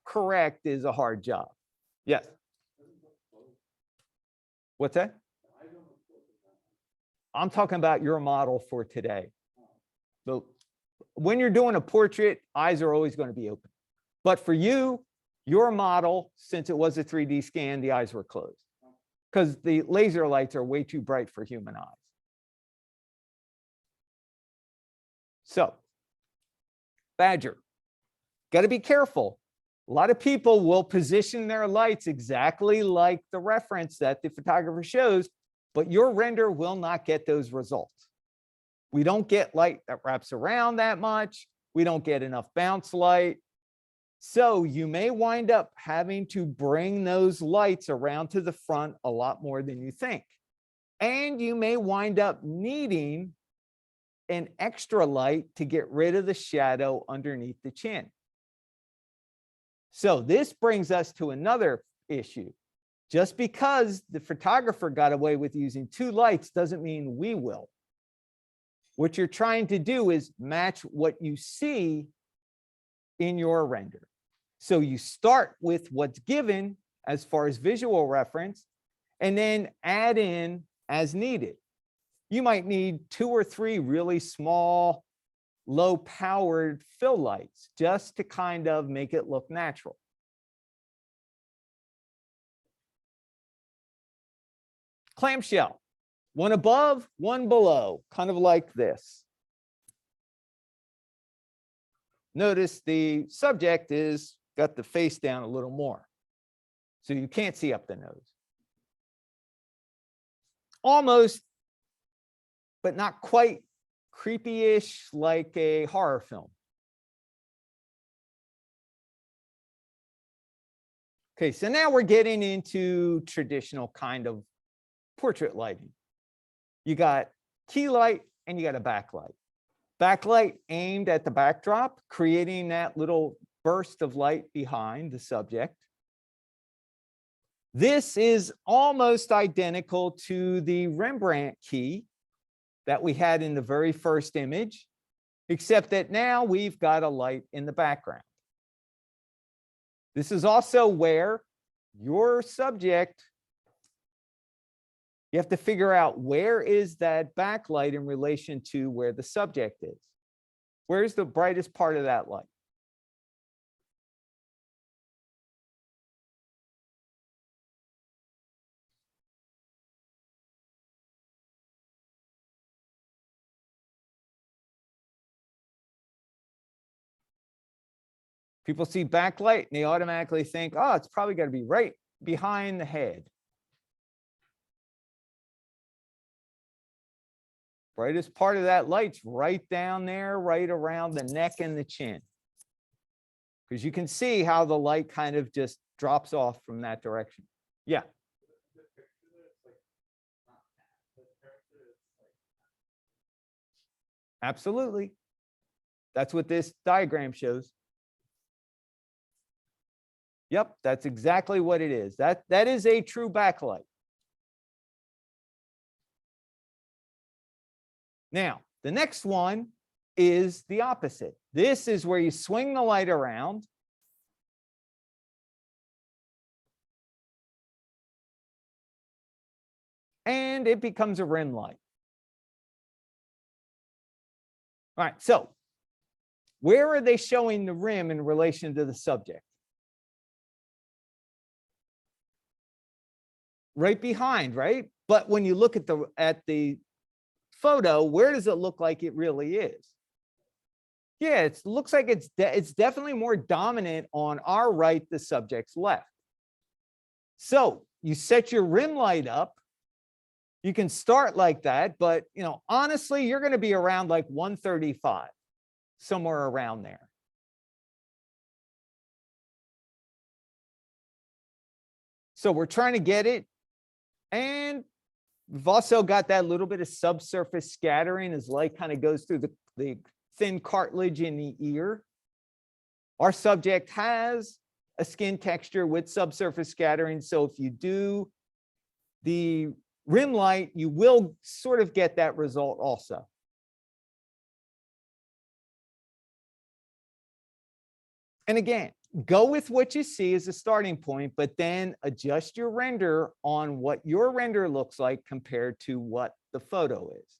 correct is a hard job. Yes. What's that? I'm talking about your model for today. So when you're doing a portrait, eyes are always going to be open. But for you, Your model, since it was a 3D scan, the eyes were closed because the laser lights are way too bright for human eyes. So, Badger, got to be careful. A lot of people will position their lights exactly like the reference that the photographer shows, but your render will not get those results. We don't get light that wraps around that much. We don't get enough bounce light. So you may wind up having to bring those lights around to the front a lot more than you think. And you may wind up needing an extra light to get rid of the shadow underneath the chin. So this brings us to another issue. Just because the photographer got away with using 2 lights doesn't mean we will. What you're trying to do is match what you see in your render. So you start with what's given as far as visual reference, and then add in as needed. You might need 2 or 3 really small, low-powered fill lights just to kind of make it look natural. Clamshell, one above, one below, kind of like this. Notice the subject is got the face down a little more, so you can't see up the nose. Almost, but not quite creepy-ish like a horror film. Okay, so now we're getting into traditional kind of portrait lighting. You got key light and you got a backlight. Backlight aimed at the backdrop, creating that little burst of light behind the subject. This is almost identical to the Rembrandt key that we had in the very first image, except that now we've got a light in the background. This is also where your subject, you have to figure out where is that backlight in relation to where the subject is. Where's the brightest part of that light? People see backlight and they automatically think, oh, it's probably got to be right behind the head. Brightest part of that light's right down there, right around the neck and the chin. Because you can see how the light kind of just drops off from that direction. Yeah. Absolutely. That's what this diagram shows. Yep, that's exactly what it is. That is a true backlight. Now, the next one is the opposite. This is where you swing the light around. And it becomes a rim light. All right, so where are they showing the rim in relation to the subject? Right behind, right? But when you look at the photo, where does it look like it really is? Yeah, it looks like it's definitely more dominant on our right, the subject's left. So you set your rim light up. You can start like that, but honestly, you're going to be around like 135, somewhere around there. So we're trying to get it. And we've also got that little bit of subsurface scattering as light kind of goes through the thin cartilage in the ear. Our subject has a skin texture with subsurface scattering. So if you do the rim light, you will sort of get that result also. And again, go with what you see as a starting point, but then adjust your render on what your render looks like compared to what the photo is.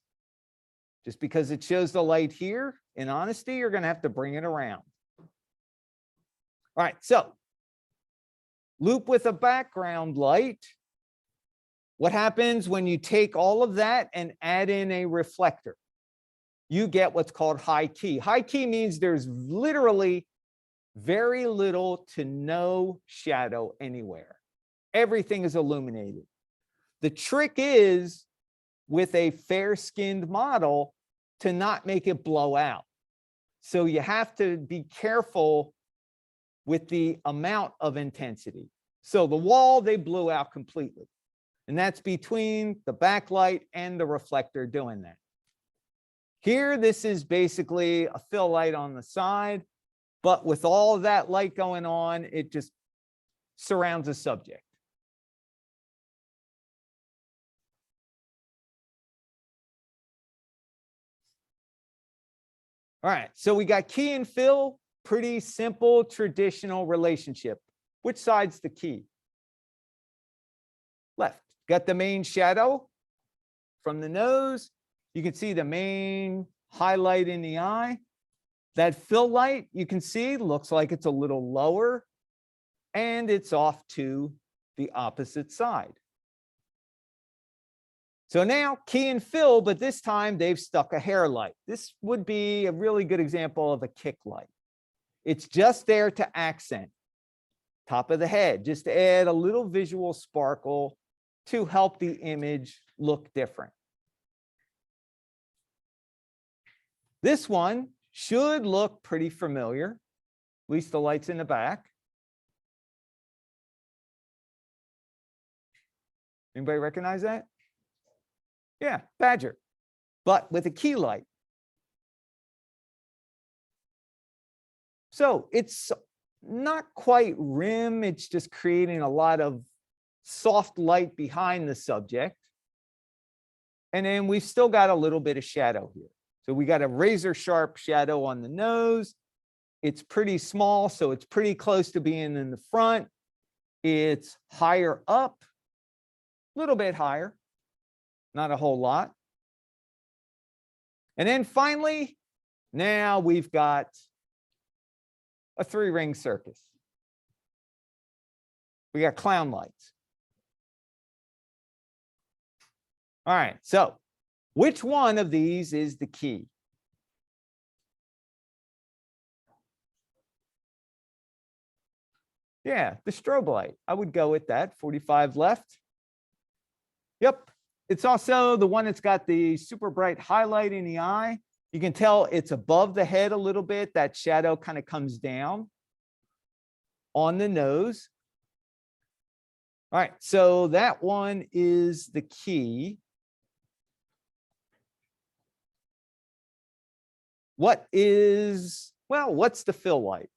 Just because it shows the light here, in honesty, you're going to have to bring it around. All right, so loop with a background light. What happens when you take all of that and add in a reflector? You get what's called high key. High key means there's literally very little to no shadow anywhere. Everything is illuminated. The trick is with a fair-skinned model to not make it blow out. So you have to be careful with the amount of intensity. So the wall, they blew out completely. And that's between the backlight and the reflector doing that. Here, this is basically a fill light on the side, but with all of that light going on, it just surrounds the subject. All right, so we got key and fill, pretty simple, traditional relationship. Which side's the key? Left. Got the main shadow from the nose. You can see the main highlight in the eye. That fill light, you can see, looks like it's a little lower, and it's off to the opposite side. So now key and fill, but this time they've stuck a hair light. This would be a really good example of a kick light. It's just there to accent top of the head, just to add a little visual sparkle to help the image look different. This one should look pretty familiar, at least the light's in the back. Anybody recognize that? Yeah, Badger, but with a key light. So it's not quite rim, it's just creating a lot of soft light behind the subject. And then we've still got a little bit of shadow here. So we got a razor sharp shadow on the nose. It's pretty small, so it's pretty close to being in the front. It's higher up, a little bit higher, not a whole lot. And then finally, now we've got a 3-ring circus. We got clown lights. All right, so which one of these is the key? Yeah, the strobe light. I would go with that, 45 left. Yep, it's also the one that's got the super bright highlight in the eye. You can tell it's above the head a little bit. That shadow kind of comes down on the nose. All right, so that one is the key. What's the fill light?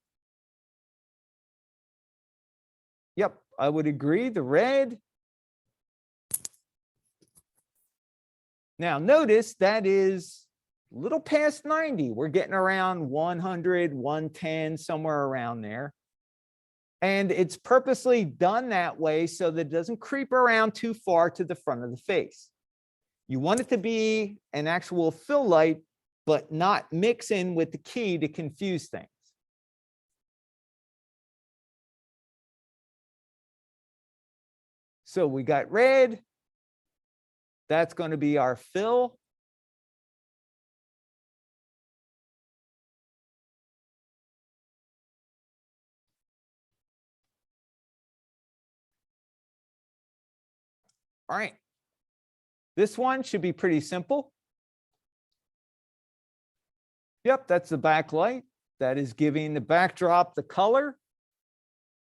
Yep, I would agree, the red. Now notice that is a little past 90. We're getting around 100, 110, somewhere around there. And it's purposely done that way so that it doesn't creep around too far to the front of the face. You want it to be an actual fill light, but not mix in with the key to confuse things. So we got red. That's going to be our fill. All right. This one should be pretty simple. Yep, that's the backlight. That is giving the backdrop the color.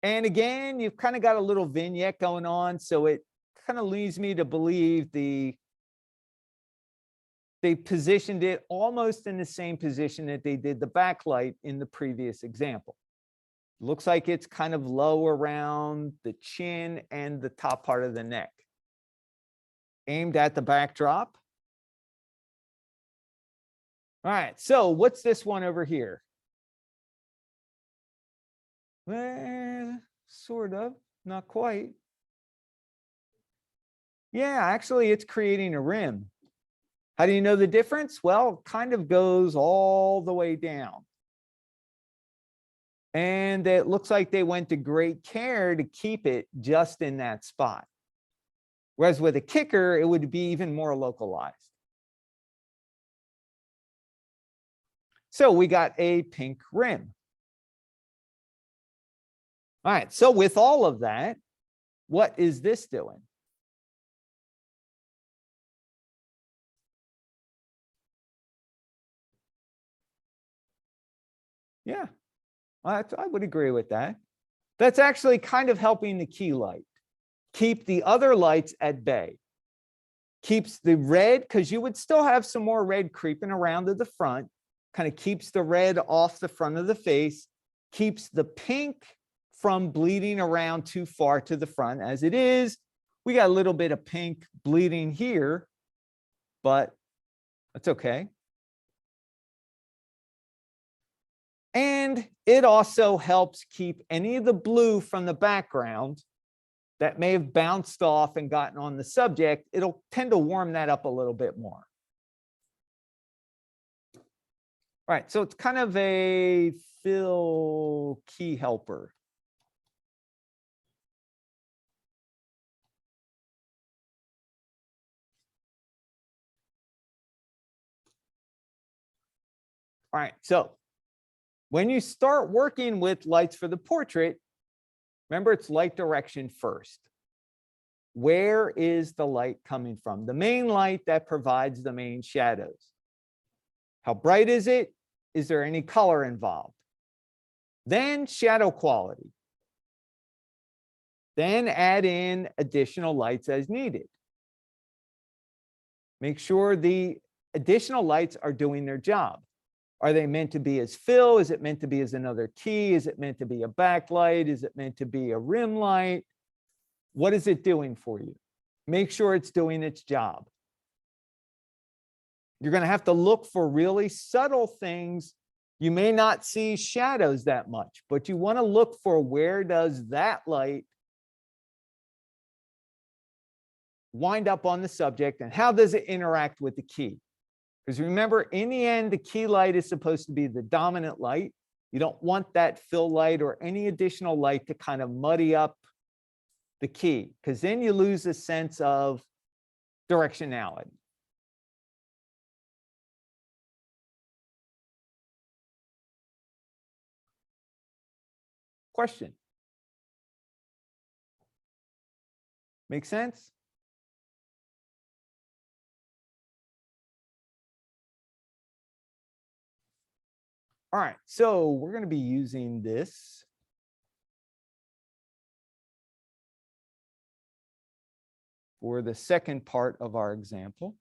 And again, you've kind of got a little vignette going on, so it kind of leads me to believe they positioned it almost in the same position that they did the backlight in the previous example. Looks like it's kind of low around the chin and the top part of the neck. Aimed at the backdrop. All right, so what's this one over here? Well, sort of, not quite. Yeah, actually, it's creating a rim. How do you know the difference? Well, it kind of goes all the way down. And it looks like they went to great care to keep it just in that spot. Whereas with a kicker, it would be even more localized. So we got a pink rim. All right, so with all of that, what is this doing? Yeah, I would agree with that. That's actually kind of helping the key light keep the other lights at bay. Keeps the red, because you would still have some more red creeping around to the front, kind of keeps the red off the front of the face, keeps the pink from bleeding around too far to the front. As it is, we got a little bit of pink bleeding here, but that's okay. And it also helps keep any of the blue from the background that may have bounced off and gotten on the subject. It'll tend to warm that up a little bit more. All right, so it's kind of a fill key helper. All right, so when you start working with lights for the portrait, remember it's light direction first. Where is the light coming from? The main light that provides the main shadows. How bright is it? Is there any color involved? Then shadow quality. Then add in additional lights as needed. Make sure the additional lights are doing their job. Are they meant to be as fill? Is it meant to be as another key? Is it meant to be a backlight? Is it meant to be a rim light? What is it doing for you? Make sure it's doing its job. You're going to have to look for really subtle things. You may not see shadows that much, but you want to look for where does that light wind up on the subject and how does it interact with the key? Because remember, in the end, the key light is supposed to be the dominant light. You don't want that fill light or any additional light to kind of muddy up the key, because then you lose a sense of directionality. Question? Make sense? All right, so we're going to be using this for the second part of our example.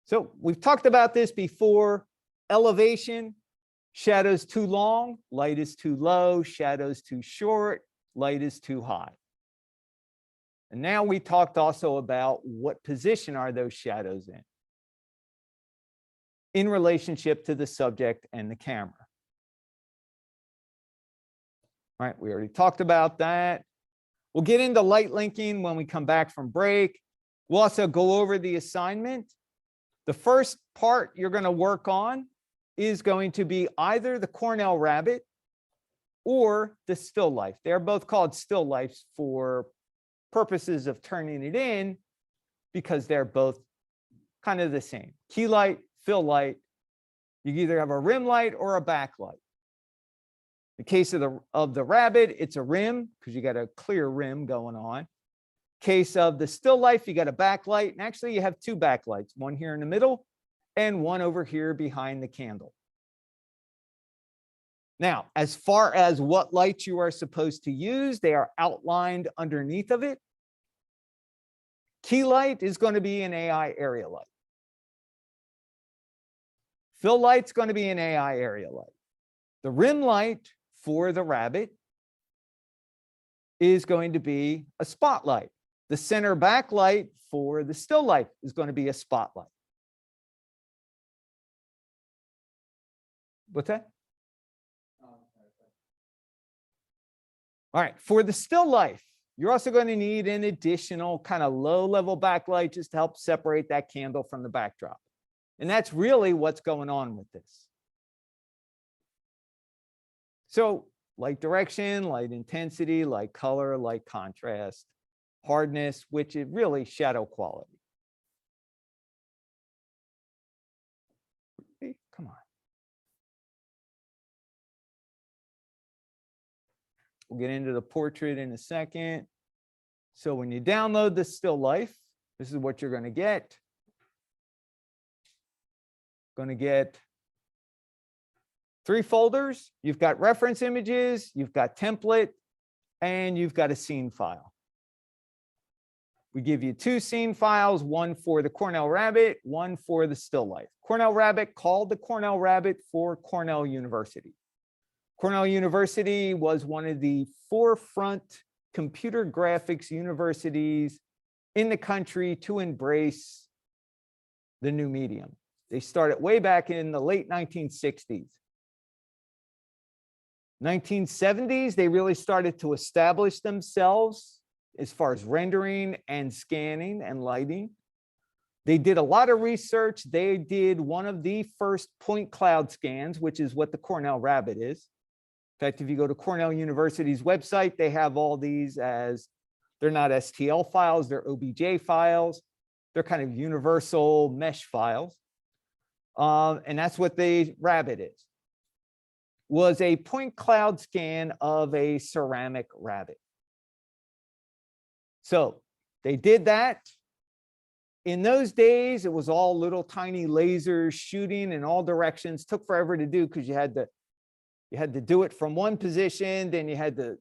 So we've talked about this before. Elevation, shadows too long, light is too low, shadows too short, light is too high. And now we talked also about what position are those shadows in relationship to the subject and the camera. All right, we already talked about that. We'll get into light linking when we come back from break. We'll also go over the assignment. The first part you're going to work on is going to be either the Cornell rabbit or the still life. They're both called still lifes for purposes of turning it in, because they're both kind of the same. Key light, fill light. You either have a rim light or a backlight. In the case of the rabbit, it's a rim because you got a clear rim going on. Case of the still life, you got a backlight, and actually you have two backlights, one here in the middle and one over here behind the candle. Now, as far as what lights you are supposed to use, they are outlined underneath of it. Key light is going to be an AI area light. Fill light's going to be an AI area light. The rim light for the rabbit is going to be a spotlight. The center backlight for the still life is going to be a spotlight. What's that? All right, for the still life, You're also going to need an additional kind of low level backlight just to help separate that candle from the backdrop. And that's really what's going on with this. So light direction, light intensity, light color, light contrast, hardness, which is really shadow quality. Come on. We'll get into the portrait in a second. So when you download the still life, this is what you're going to get. Going to get 3 folders. You've got reference images, you've got template, and you've got a scene file. We give you 2 scene files, one for the Cornell Rabbit, one for the still life. Cornell Rabbit called the Cornell Rabbit for Cornell University. Cornell University was one of the forefront computer graphics universities in the country to embrace the new medium. They started way back in the late 1960s. 1970s, they really started to establish themselves as far as rendering and scanning and lighting. They did a lot of research. They did one of the first point cloud scans, which is what the Cornell Rabbit is. In fact, if you go to Cornell University's website, they have all these as, they're not STL files, they're OBJ files. They're kind of universal mesh files. And that's what the Rabbit is. Was a point cloud scan of a ceramic rabbit. So they did that. In those days, it was all little tiny lasers shooting in all directions. Took forever to do because you had to do it from one position, then you had to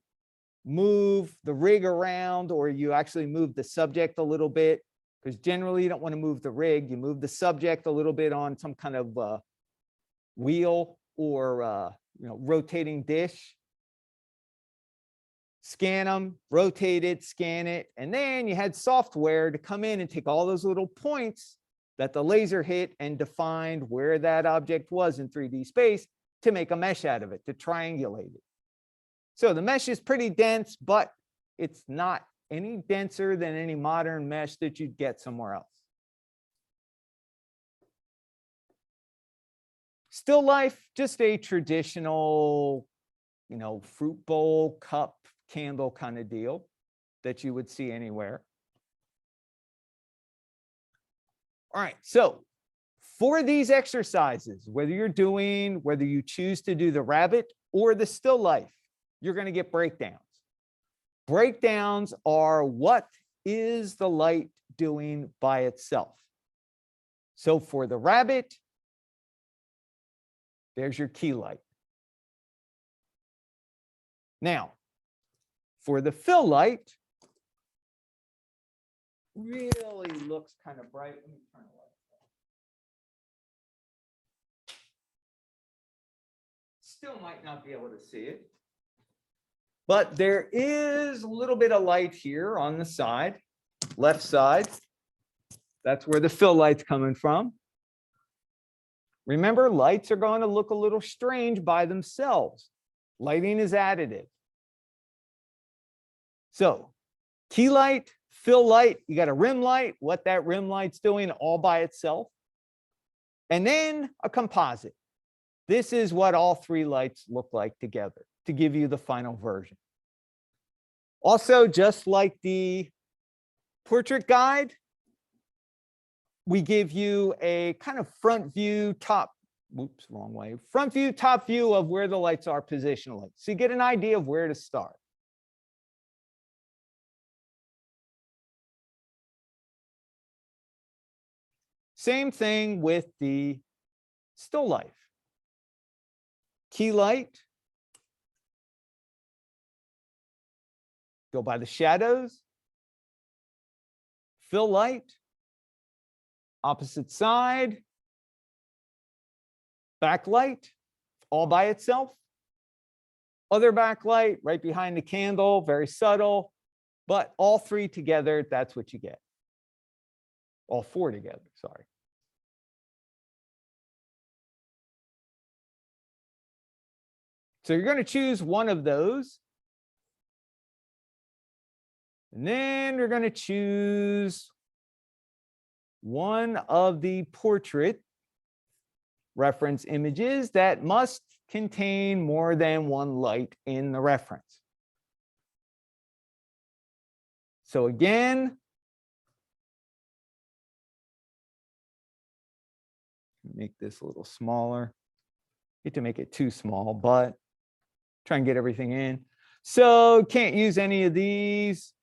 move the rig around, or you actually move the subject a little bit, because generally you don't want to move the rig. You move the subject a little bit on some kind of wheel or rotating dish. Scan them, rotate it, scan it, and then you had software to come in and take all those little points that the laser hit and defined where that object was in 3D space to make a mesh out of it, to triangulate it. So the mesh is pretty dense, but it's not any denser than any modern mesh that you'd get somewhere else. Still life, just a traditional, fruit bowl, cup, candle kind of deal that you would see anywhere. All right, so for these exercises, whether you choose to do the rabbit or the still life, you're going to get breakdowns. Breakdowns are what is the light doing by itself. So for the rabbit, there's your key light. Now, for the fill light, really looks kind of bright. Let me turn the light off. Still might not be able to see it, but there is a little bit of light here on the side, left side. That's where the fill light's coming from. Remember, lights are going to look a little strange by themselves. Lighting is additive. So key light, fill light, you got a rim light, what that rim light's doing all by itself. And then a composite. This is what all 3 lights look like together to give you the final version. Also, just like the portrait guide, we give you a kind of front view, top view of where the lights are positionally. So you get an idea of where to start. Same thing with the still life. Key light, go by the shadows. Fill light, opposite side. Backlight, all by itself. Other backlight right behind the candle, very subtle, but all 3 together, that's what you get. All 4 together, sorry. So you're going to choose one of those. And then we're going to choose one of the portrait reference images that must contain more than one light in the reference. So again, make this a little smaller. Hate to make it too small, but try and get everything in. So can't use any of these.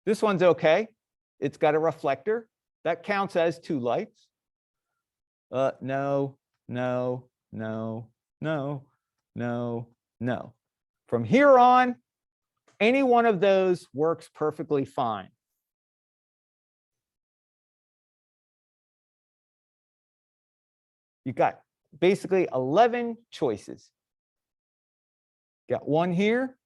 This one's okay. It's got a reflector. That counts as 2 lights. No, no, no, no, no, no. From here on, any one of those works perfectly fine. You got basically 11 choices. Got one here.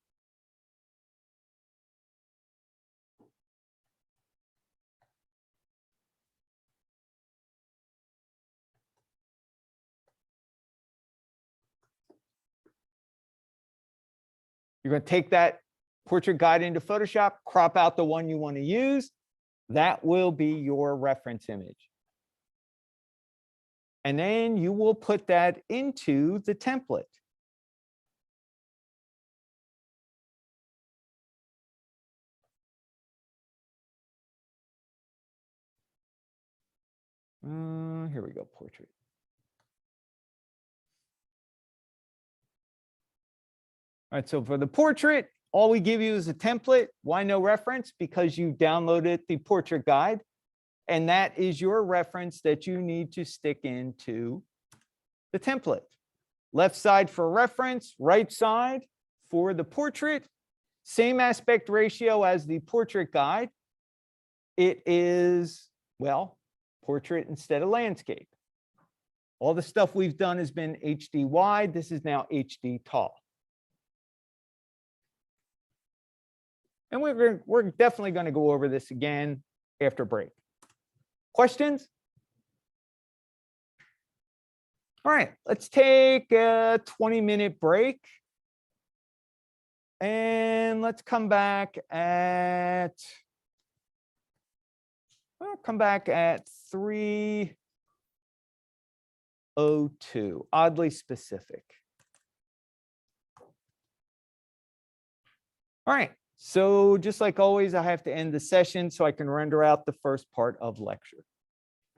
You're going to take that portrait guide into Photoshop, crop out the one you want to use. That will be your reference image. And then you will put that into the template. Here we go, portrait. All right, so for the portrait, all we give you is a template. Why no reference? Because you downloaded the portrait guide, and that is your reference that you need to stick into the template. Left side for reference, right side for the portrait. Same aspect ratio as the portrait guide. It is, well, portrait instead of landscape. All the stuff we've done has been HD wide. This is now HD tall. And we're definitely going to go over this again after break. Questions? All right, let's take a 20-minute break. And let's come back at 3:02, oddly specific. All right, so just like always, I have to end the session so I can render out the first part of lecture.